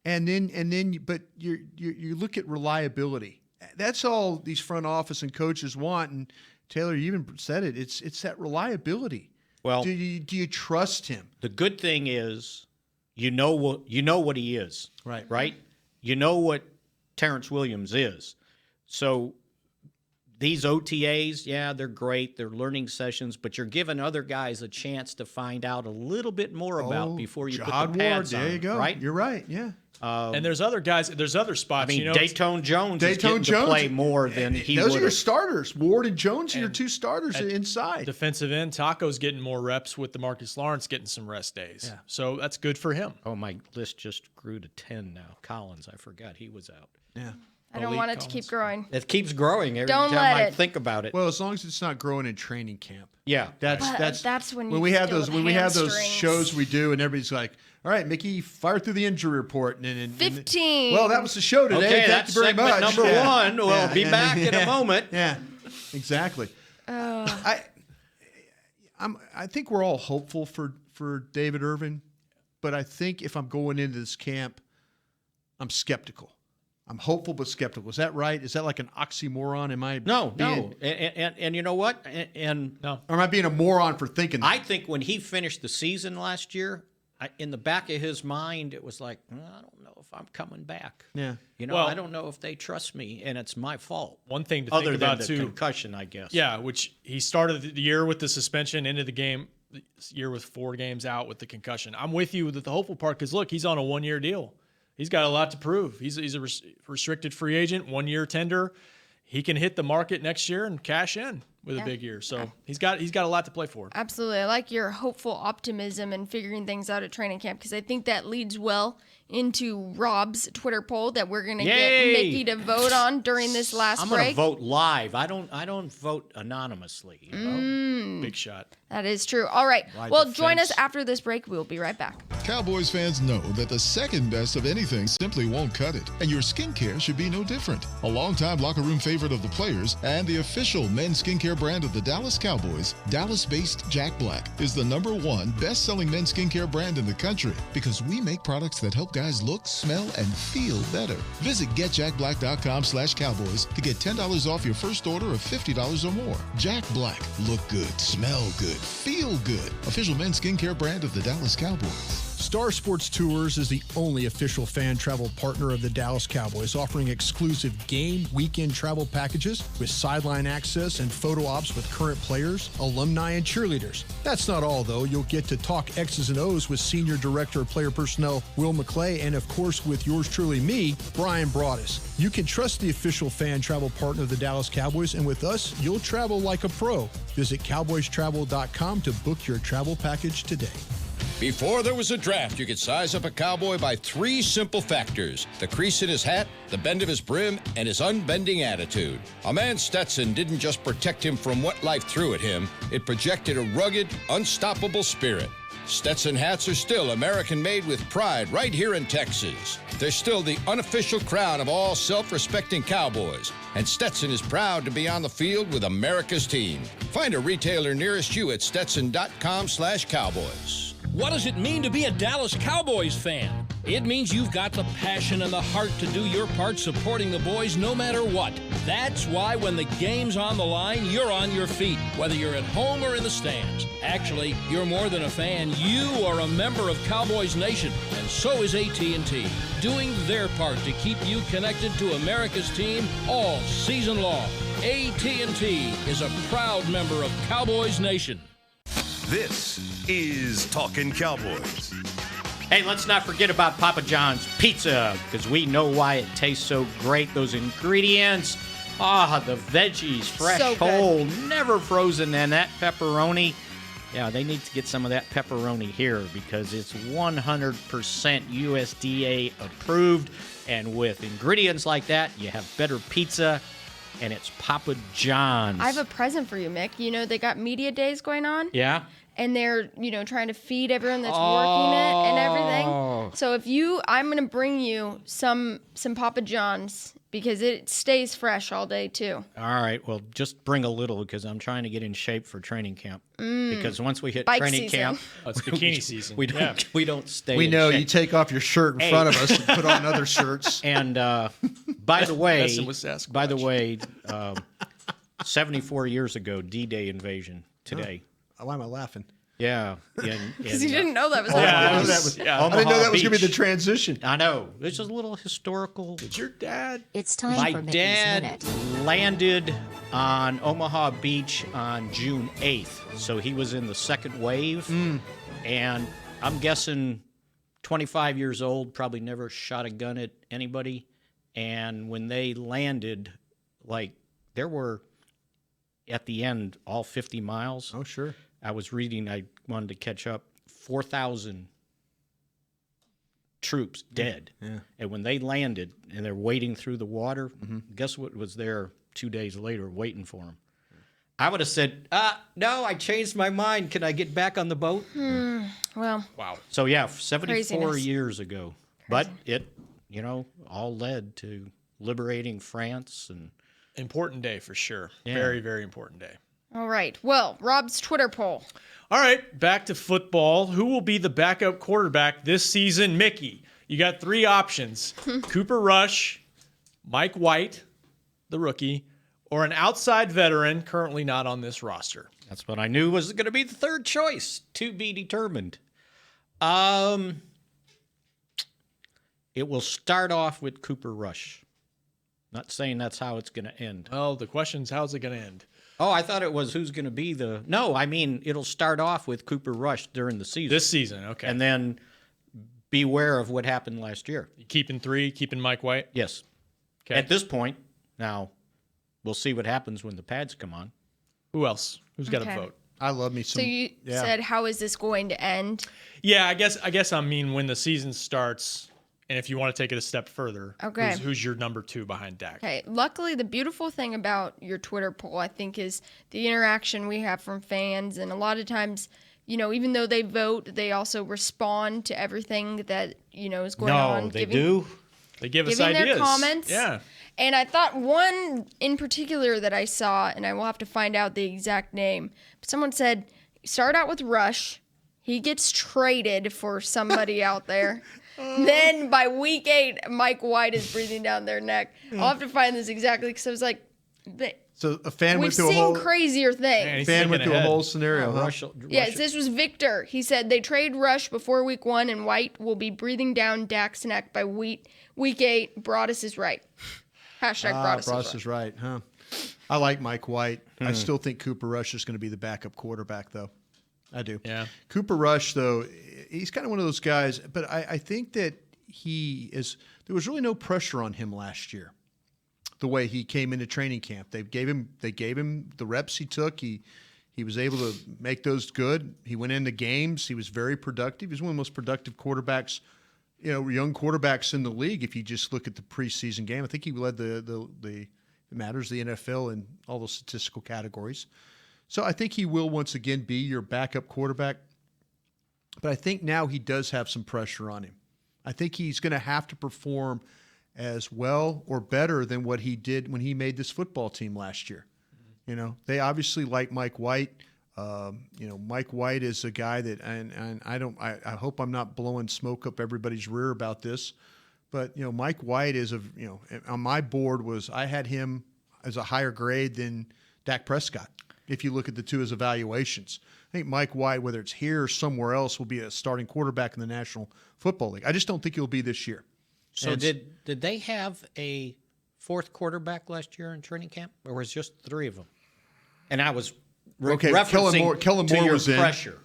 And then, but you look at reliability. That's all these front office and coaches want. And Taylor, you even said it. It's that reliability. Well, do you trust him? The good thing is, you know what he is. Right. You know what Terrence Williams is. So these OTAs, they're great. They're learning sessions, but you're giving other guys a chance to find out a little bit more about before you put the pads on. There you go. Right? You're right. Yeah. And there's other guys. There's other spots. Dayton Jones is getting to play more than he would. Those are your starters. Ward and Jones are your 2 starters inside. Defensive end, Taco's getting more reps with DeMarcus Lawrence getting some rest days. Yeah. So that's good for him. Oh, my list just grew to 10 now. Collins, I forgot he was out. Yeah. I don't want it to keep growing. It keeps growing every Don't time let I it. think about it. Well, as long as it's not growing in training camp. Yeah, that's when we have deal those with we have those hamstrings. shows we do, and everybody's like, "All right, Mickey, fire through the injury report." And 15. Well, that was the show today. Okay, Thank that's you very segment much. number 1. We'll be back in a moment. Yeah, exactly. I think we're all hopeful for David Irving, but I think if I'm going into this camp, I'm skeptical. I'm hopeful but skeptical. Is that right? Is that like an oxymoron? Am I No. And you know what? Or am I being a moron for thinking that? I think when he finished the season last year, in the back of his mind, it was like, I don't know if I'm coming back. Yeah. I don't know if they trust me, and it's my fault. One thing to Other think than about, the too. concussion, I guess. Yeah, which he started the year with the suspension, into the year with 4 games out with the concussion. I'm with you with the hopeful part because, look, he's on a 1-year deal. He's got a lot to prove. He's a restricted free agent, 1-year tender. He can hit the market next year and cash in with a big year. So he's got a lot to play for. Absolutely. I like your hopeful optimism and figuring things out at training camp because I think that leads well into Rob's Twitter poll that we're going to get Mickey to vote on during this last I'm break. going to vote live. I don't vote anonymously. Big shot. That is true. All right. Join us after this break. We'll be right back. Cowboys fans know that the second best of anything simply won't cut it, and your skincare should be no different. A longtime locker room favorite of the players and the official men's skincare skincare brand of the Dallas Cowboys, Dallas-based Jack Black is the #1 best-selling men's skincare brand in the country because we make products that help guys look, smell, and feel better. Visit getjackblack.com/cowboys to get $10 off your first order of $50 or more. Jack Black. Look good, smell good, feel good. Official men's skincare brand of the Dallas Cowboys. Star Sports Tours is the only official fan travel partner of the Dallas Cowboys, offering exclusive game weekend travel packages with sideline access and photo ops with current players, alumni, and cheerleaders. That's not all, though. You'll get to talk X's and O's with Senior Director of Player Personnel Will McClay, and of course with yours truly, me, Brian Broaddus. You can trust the official fan travel partner of the Dallas Cowboys, and with us, you'll travel like a pro. Visit cowboystravel.com to book your travel package today. Before there was a draft, you could size up a cowboy by 3 simple factors: the crease in his hat, the bend of his brim, and his unbending attitude. A man Stetson didn't just protect him from what life threw at him, it projected a rugged, unstoppable spirit. Stetson hats are still American-made with pride right here in Texas. They're still the unofficial crown of all self-respecting cowboys, and Stetson is proud to be on the field with America's team. Find a retailer nearest you at stetson.com/cowboys. What does it mean to be a Dallas Cowboys fan? It means you've got the passion and the heart to do your part supporting the boys no matter what. That's why when the game's on the line, you're on your feet, whether you're at home or in the stands. Actually, you're more than a fan. You are a member of Cowboys Nation, and so is AT&T, doing their part to keep you connected to America's team all season long. AT&T is a proud member of Cowboys Nation. This is Talkin Cowboys. Hey, let's not forget about Papa John's Pizza, because we know why it tastes so great. Those ingredients, the veggies, fresh, So good. whole, never frozen, and that pepperoni. Yeah, they need to get some of that pepperoni here because it's 100% USDA approved, and with ingredients like that, you have better pizza, and it's Papa John's. I have a present for you, Mick. You know, they got media days going on. Yeah? And they're, trying to feed everyone that's working it and everything. So I'm going to bring you some Papa John's because it stays fresh all day too. All right. Well, just bring a little because I'm trying to get in shape for training camp. Because once we hit Bike training season. camp, it's bikini season. We don't stay. We in know shape. you take off your shirt in front of us and put on other shirts. And by the way, Messing with Sasquatch. 74 years ago, D-Day invasion today. Why am I laughing? Yeah. Because you didn't know that was I happening. didn't know that was going to be the transition. I know. It's just a little historical. Did your dad? It's time My for Mickey's dad Minute. landed on Omaha Beach on June 8th. So he was in the second wave. And I'm guessing 25 years old, probably never shot a gun at anybody. And when they landed, there were, at the end, all 50 miles. Oh, sure. I was reading, I wanted to catch up, 4,000 troops dead. Yeah. And when they landed and they're wading through the water, guess what was there 2 days later waiting for them? I would have said, no, I changed my mind. Can I get back on the boat? Well. Wow. So, 74 Craziness. years ago. But it, all led to liberating France. And Important day for sure. Yeah. Very, very important day. All right. Well, Rob's Twitter poll. All right, back to football. Who will be the backup quarterback this season? Mickey, you got 3 options. Cooper Rush, Mike White, the rookie, or an outside veteran currently not on this roster. that's what I knew was going to be the third choice, to be determined. It will start off with Cooper Rush. Not saying that's how it's going to end. Well, the question's how's it going to end? Oh, I thought it was who's going to be the... No, I mean, it'll start off with Cooper Rush during the season. This season, okay. And then beware of what happened last year. You keeping 3, keeping Mike White? Yes. Okay. At this point, now, we'll see what happens when the pads come on. Who else? Who's got Okay. a vote? I love me some. So you said, how is this going to end? Yeah, I guess I mean when the season starts, and if you want to take it a step further, Okay. who's your number 2 behind Dak? Okay. Luckily, the beautiful thing about your Twitter poll, I think, is the interaction we have from fans. And a lot of times, even though they vote, they also respond to everything that, is going on. No, they do. They give us giving ideas. their comments. Yeah. And I thought one in particular that I saw, and I will have to find out the exact name, but someone said, start out with Rush. He gets traded for somebody out there. Then by week 8, Mike White is breathing down their neck. I'll have to find this exactly because I was like, so a fan we've went through a seen whole crazier things. fan went through a whole scenario. Yes, this was Victor. He said they trade Rush before week 1, and White will be breathing down Dak's neck by week 8. Broadus is right. Hashtag Broadus is right, huh? I like Mike White. I still think Cooper Rush is going to be the backup quarterback, though. I do. Yeah. Cooper Rush, though, he's kind of one of those guys, but I think that there was really no pressure on him last year. The way he came into training camp, they gave him the reps he took. He was able to make those good. He went into games. He was very productive. He was one of the most productive quarterbacks, young quarterbacks in the league. If you just look at the preseason game, I think he led the NFL in all those statistical categories. So I think he will once again be your backup quarterback. But I think now he does have some pressure on him. I think he's going to have to perform as well or better than what he did when he made this football team last year. They obviously like Mike White. Mike White is a guy that, and I hope I'm not blowing smoke up everybody's rear about this, but Mike White is on my board I had him as a higher grade than Dak Prescott. If you look at the two as evaluations, I think Mike White, whether it's here or somewhere else, will be a starting quarterback in the National Football League. I just don't think he'll be this year. So did they have a fourth quarterback last year in training camp, or was it just 3 of them? And I was referencing Kellen Moore was pressure.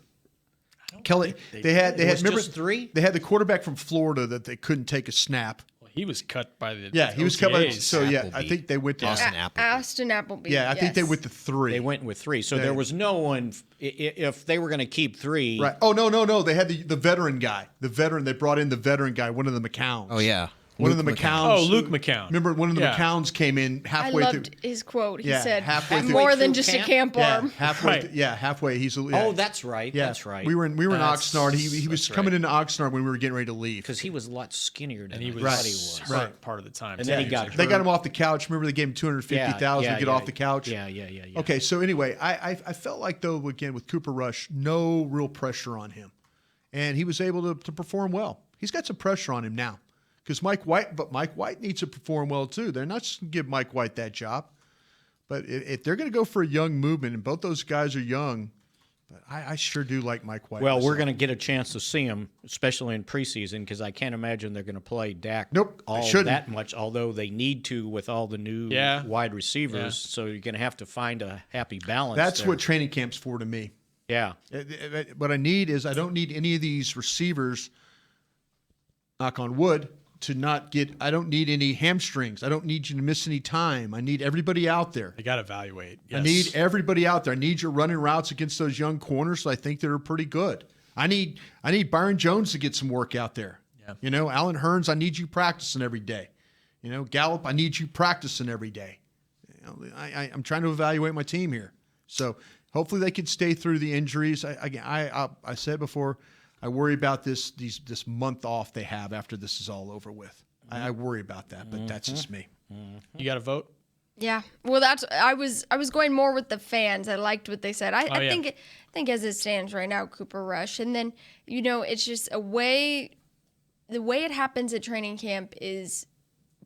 They had remember just 3? They had the quarterback from Florida that they couldn't take a snap. He was cut by the he was cut by OTAs. I think they went to Austin Appleby. Yeah, I think they went to 3. They went with 3. So there was no one if they were going to keep 3. Right. Oh no. They had the veteran guy. They brought in the veteran guy, one of the McCowns. Oh yeah. One of the McCowns. Oh, Luke McCown. Remember, one of the McCowns came in halfway through. I loved his quote. He Yeah, said, halfway "I'm through- more than through just a camp?" camp arm." Halfway. Halfway. He's. Oh, that's right. Yeah. That's right. We were in That's- Oxnard. He was that's coming right. into Oxnard when we were getting ready to leave. Because he was a lot skinnier than And he I was thought he was. Right. part of the time. And then he got They got hurt. him off the couch. Remember, they gave him $250,000 to get off the couch. Yeah. Okay, so anyway, I felt like, though, again, with Cooper Rush, no real pressure on him. And he was able to perform well. He's got some pressure on him now. Because Mike White needs to perform well, too. They're not just going to give Mike White that job. But if they're going to go for a young movement, and both those guys are young, but I sure do like Mike White. Well, myself. we're going to get a chance to see him, especially in preseason, because I can't imagine they're going to play Dak all that much, although they need to with all the new wide receivers. Yeah. So you're going to have to find a happy balance. That's there. what training camp's for to me. Yeah. What I need is I don't need any of these receivers, knock on wood, I don't need any hamstrings. I don't need you to miss any time. I need everybody out there. They got to evaluate. Yes. I need everybody out there. I need your running routes against those young corners. So I think they're pretty good. I need Byron Jones to get some work out there. Yeah. Alan Hurns, I need you practicing every day. Gallup, I need you practicing every day. I'm trying to evaluate my team here. So hopefully they can stay through the injuries. I said before, I worry about this month off they have after this is all over with. I worry about that, but that's just me. You got to vote? Yeah. Well, I was going more with the fans. I liked what they said. I think as it stands right now, Cooper Rush, and then it's just the way it happens at training camp is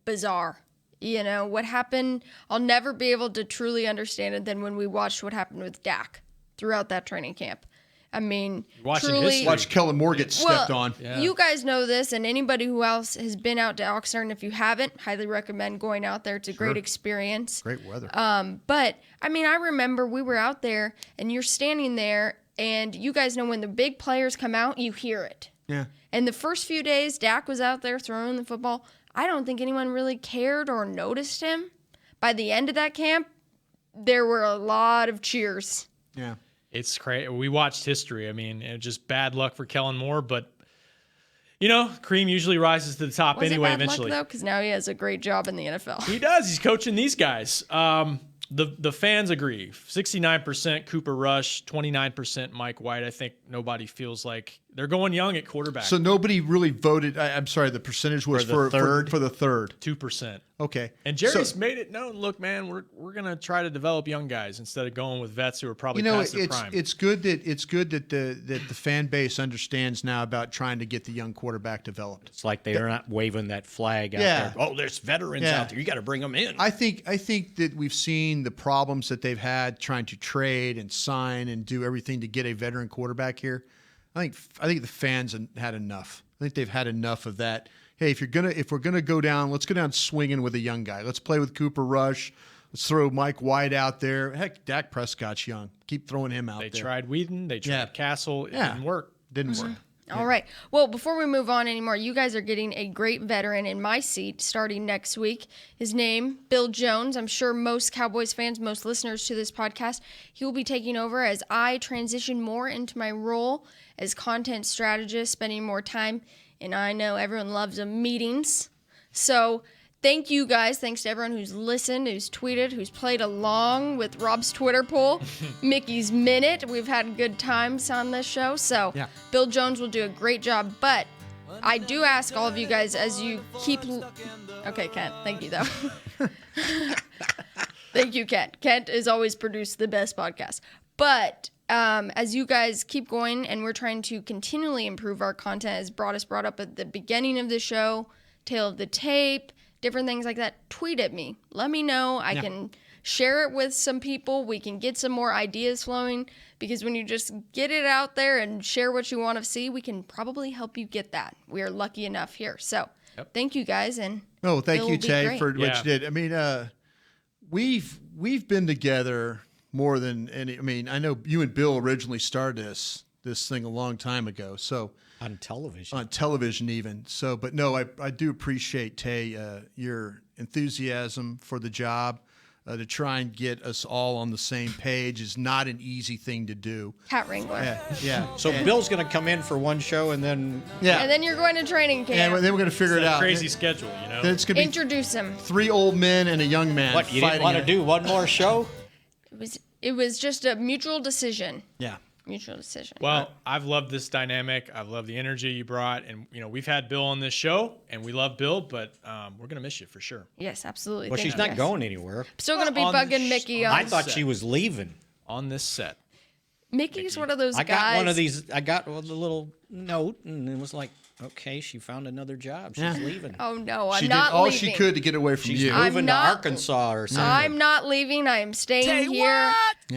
bizarre. What happened, I'll never be able to truly understand it than when we watched what happened with Dak throughout that training camp. I mean, truly. Watch Kellen Moore get stepped on. Yeah. You guys know this, and anybody who else has been out to Oxnard, and if you haven't, highly recommend going out there. It's a great experience. Great weather. But, I mean, I remember we were out there, and you're standing there, and you guys know when the big players come out, you hear it. Yeah. And the first few days, Dak was out there throwing the football. I don't think anyone really cared or noticed him. By the end of that camp, there were a lot of cheers. Yeah. It's crazy. We watched history. I mean, just bad luck for Kellen Moore, but cream usually rises to the top anyway. Eventually, luck, though, because now he has a great job in the NFL. He does. He's coaching these guys. The fans agree. 69% Cooper Rush, 29% Mike White. I think nobody feels like They're going young at quarterback. So nobody really voted. I'm sorry, the percentage was for the third. 2%. Okay. And Jerry's made it known. Look, man, we're gonna try to develop young guys instead of going with vets who are probably past their prime. It's good that the fan base understands now about trying to get the young quarterback developed. It's like they're not waving that flag out there. Oh, there's veterans out there. You got to bring them in. I think that we've seen the problems that they've had trying to trade and sign and do everything to get a veteran quarterback here. I think the fans have had enough. I think they've had enough of that. Hey, if we're gonna go down, let's go down swinging with a young guy. Let's play with Cooper Rush. Let's throw Mike White out there. Heck, Dak Prescott's young. Keep throwing him out there. They tried Whedon. They tried Castle. It didn't work. Didn't work. All right. Well, before we move on anymore, you guys are getting a great veteran in my seat starting next week. His name, Bill Jones. I'm sure most Cowboys fans, most listeners to this podcast, he will be taking over as I transition more into my role as content strategist, spending more time. And I know everyone loves meetings. So thank you guys. Thanks to everyone who's listened, who's tweeted, who's played along with Rob's Twitter poll, Mickey's Minute. We've had good times on this show. So Bill Jones will do a great job. But I do ask all of you guys as you keep... Okay, Kent. Thank you, though. Thank you, Kent. Kent has always produced the best podcast. But... as you guys keep going and we're trying to continually improve our content, as brought up at the beginning of the show, tail of the tape, different things like that, tweet at me. Let me know. I can share it with some people. We can get some more ideas flowing, because when you just get it out there and share what you want to see, we can probably help you get that. We are lucky enough here. So thank you guys. And thank you, Tay, for what you did. I mean, we've been together more than any. I mean, I know you and Bill originally started this thing a long time ago. So on television. Even. So, but no, I do appreciate, Tay, your enthusiasm for the job. To try and get us all on the same page is not an easy thing to do. Cat wrangler. Yeah. So Bill's going to come in for one show and then... And then you're going to training camp. And then we're going to figure it out. Crazy schedule, you know? Then it's going to be introduce him. 3 old men and a young man. What, you didn't want to do one more show? It was just a mutual decision. Yeah. Mutual decision. Well, I've loved this dynamic. I've loved the energy you brought. And, we've had Bill on this show, and we love Bill, but we're going to miss you for sure. Yes, absolutely. Well, she's not going anywhere. Still going to be bugging Mickey on I thought she was leaving. On this set. Mickey's one of those guys. I got a little note, and it was like, okay, she found another job. She's leaving. Oh, no, I'm she not did all leaving. she could to get away from She's you. moving to Arkansas or something. I'm not leaving. I am staying here.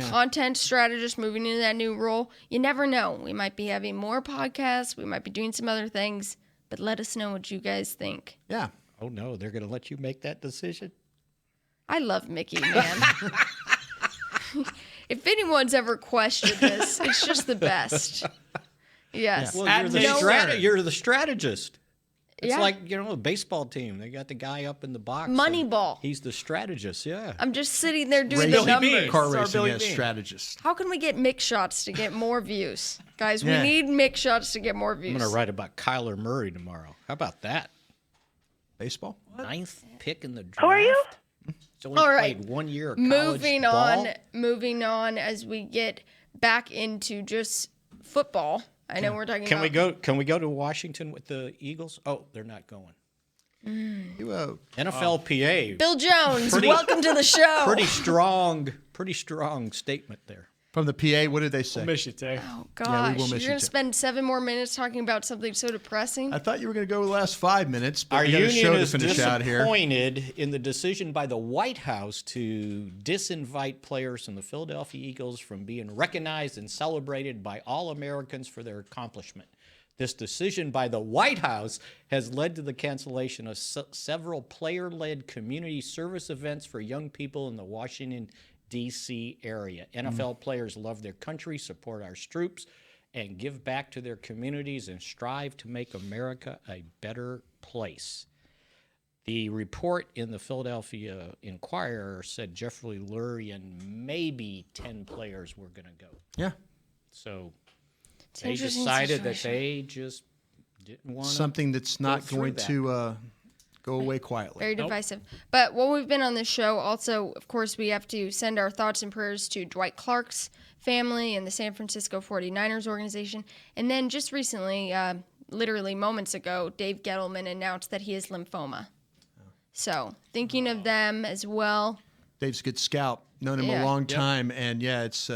Content strategist, moving into that new role. You never know. We might be having more podcasts. We might be doing some other things. But let us know what you guys think. Yeah. Oh, no, they're going to let you make that decision? I love Mickey, man. If anyone's ever questioned this, it's just the best. Yes. Well, you're the strategist. It's like, a baseball team. They got the guy up in the box. Moneyball. He's the strategist, I'm just sitting there doing the numbers. Car racing as strategist. How can we get mix shots to get more views? Guys, we need mix shots to get more views. I'm going to write about Kyler Murray tomorrow. How about that? Baseball? 9th pick in the draft. Who are you? So only played 1 year of college Moving on as we get back into just football. I know we're talking about... Can we go to Washington with the Eagles? Oh, they're not going. NFLPA. Bill Jones, welcome to the show. Pretty strong statement there. From the PA, what did they say? We'll miss you, Tay. Oh, gosh. You're going to spend 7 more minutes talking about something so depressing? I thought you were going to go the last 5 minutes, but Our we got a union show to is finish out here. disappointed in the decision by the White House to disinvite players from the Philadelphia Eagles from being recognized and celebrated by all Americans for their accomplishment. This decision by the White House has led to the cancellation of several player-led community service events for young people in the Washington, D.C. area. NFL players love their country, support our troops, and give back to their communities and strive to make America a better place. The report in the Philadelphia Inquirer said Jeffrey Lurie and maybe 10 players were going to go. Yeah. So they decided that they just didn't want something that's not going to go away quietly. Very divisive. But while we've been on this show, also, of course, we have to send our thoughts and prayers to Dwight Clark's family and the San Francisco 49ers organization. And then just recently, literally moments ago, Dave Gettleman announced that he has lymphoma. So thinking of them as well. Dave's a good scout. Known him a long time. And, it's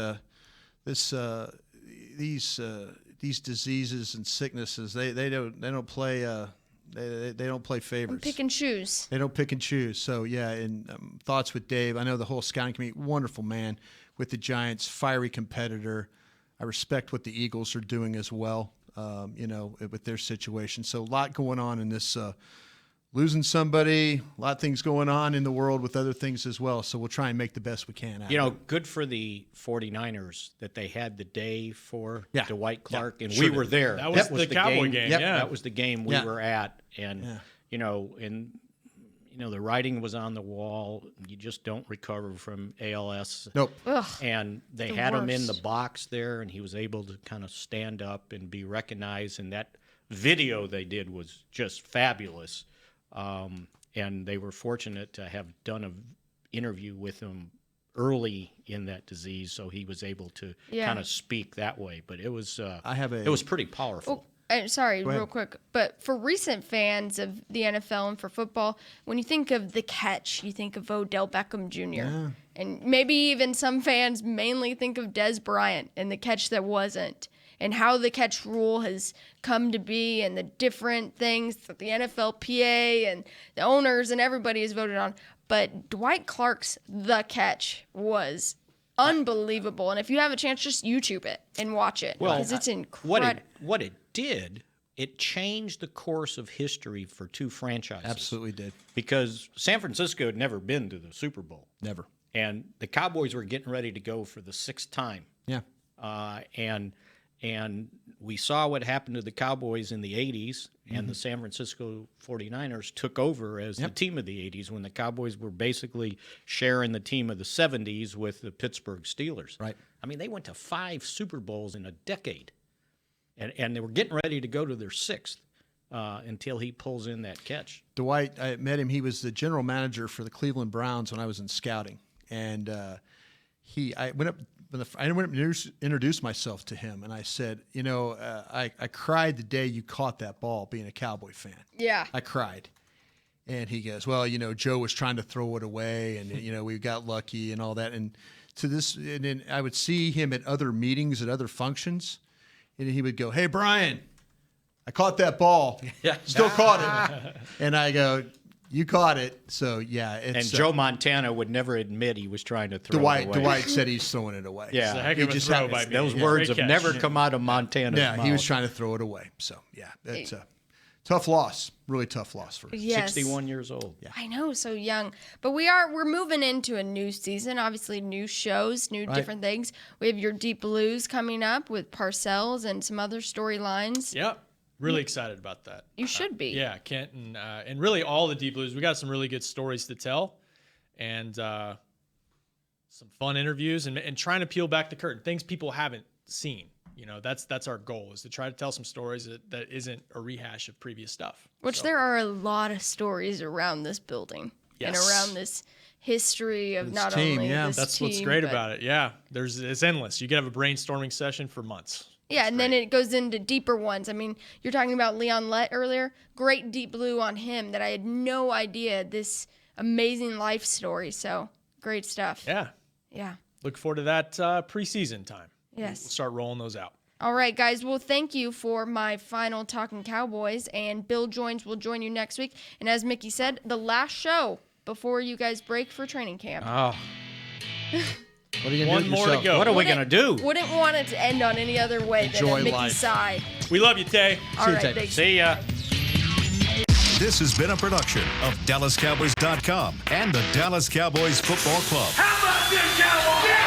these diseases and sicknesses, they don't play they don't play favorites. Pick and choose. They don't pick and choose. So and thoughts with Dave. I know the whole scouting committee, wonderful man with the Giants, fiery competitor. I respect what the Eagles are doing as well, with their situation. So a lot going on in this losing somebody, a lot of things going on in the world with other things as well. So we'll try and make the best we can out of it. Good for the 49ers that they had the day for Dwight Clark, and sure we were there. That was the Cowboy game. That was the game we were at. And, the writing was on the wall. You just don't recover from ALS. Nope. Ugh, and they had him in the box there, and he was able to kind of stand up and be recognized. And that video they did was just fabulous. And they were fortunate to have done an interview with him early in that disease, so he was able to kind of speak that way. But it was it was pretty powerful. Real quick, but for recent fans of the NFL and for football, when you think of the catch, you think of Odell Beckham Jr. And maybe even some fans mainly think of Des Bryant and the catch that wasn't, and how the catch rule has come to be and the different things that the NFLPA and the owners and everybody has voted on. But Dwight Clark's The Catch was unbelievable. And if you have a chance, just YouTube it and watch it, because it's incredible. What it did, it changed the course of history for two franchises. Absolutely did. Because San Francisco had never been to the Super Bowl. Never. And the Cowboys were getting ready to go for the 6th time. Yeah. And we saw what happened to the Cowboys in the 80s, and the San Francisco 49ers took over as the team of the 80s when the Cowboys were basically sharing the team of the 70s with the Pittsburgh Steelers. Right. I mean, they went to 5 Super Bowls in a decade, and they were getting ready to go to their 6th until he pulls in that catch. Dwight, I met him. He was the general manager for the Cleveland Browns when I was in scouting, and I went up and introduced myself to him, and I said, I cried the day you caught that ball being a Cowboy fan. Yeah. I cried. And he goes, well, Joe was trying to throw it away, and, we got lucky and all that. And then I would see him at other meetings, at other functions, and he would go, hey, Brian, I caught that ball. Still caught it. And I go, you caught it, so it's. And Joe Montana would never admit he was trying to throw it away. Dwight said he's throwing it away. Yeah, it's a heck of a throw by me. Those words have never come out of Montana's mouth. He was trying to throw it away. So it's a tough loss, really tough loss for him. 61 years old. Yeah. I know, so young. But we're moving into a new season. Obviously, new shows, different things. We have your Deep Blues coming up with Parcells and some other storylines. Yep. Really excited about that. You should be. Kent and really all the Deep Blues. We got some really good stories to tell, and some fun interviews, and trying to peel back the curtain, things people haven't seen. That's our goal, is to try to tell some stories that isn't a rehash of previous stuff. Which there are a lot of stories around this building and around this history of not only this That's team, what's great about it. Yeah, it's endless. You could have a brainstorming session for months. Yeah, and then it goes into deeper ones. I mean, you're talking about Leon Lett earlier. Great Deep Blue on him that I had no idea, this amazing life story. So, great stuff. Yeah. Yeah. Look forward to that preseason time. Yes. We'll start rolling those out. All right, guys. Well, thank you for my final Talkin Cowboys, and Bill will join you next week. And as Mickey said, the last show before you guys break for training camp. Oh. What are you going to do? One more to go. What are we going to do? Wouldn't want it to end on any other way than a Mickey sigh. We love you, Tay. All right, thanks. See ya. This has been a production of DallasCowboys.com and the Dallas Cowboys Football Club. How about this, Cowboys?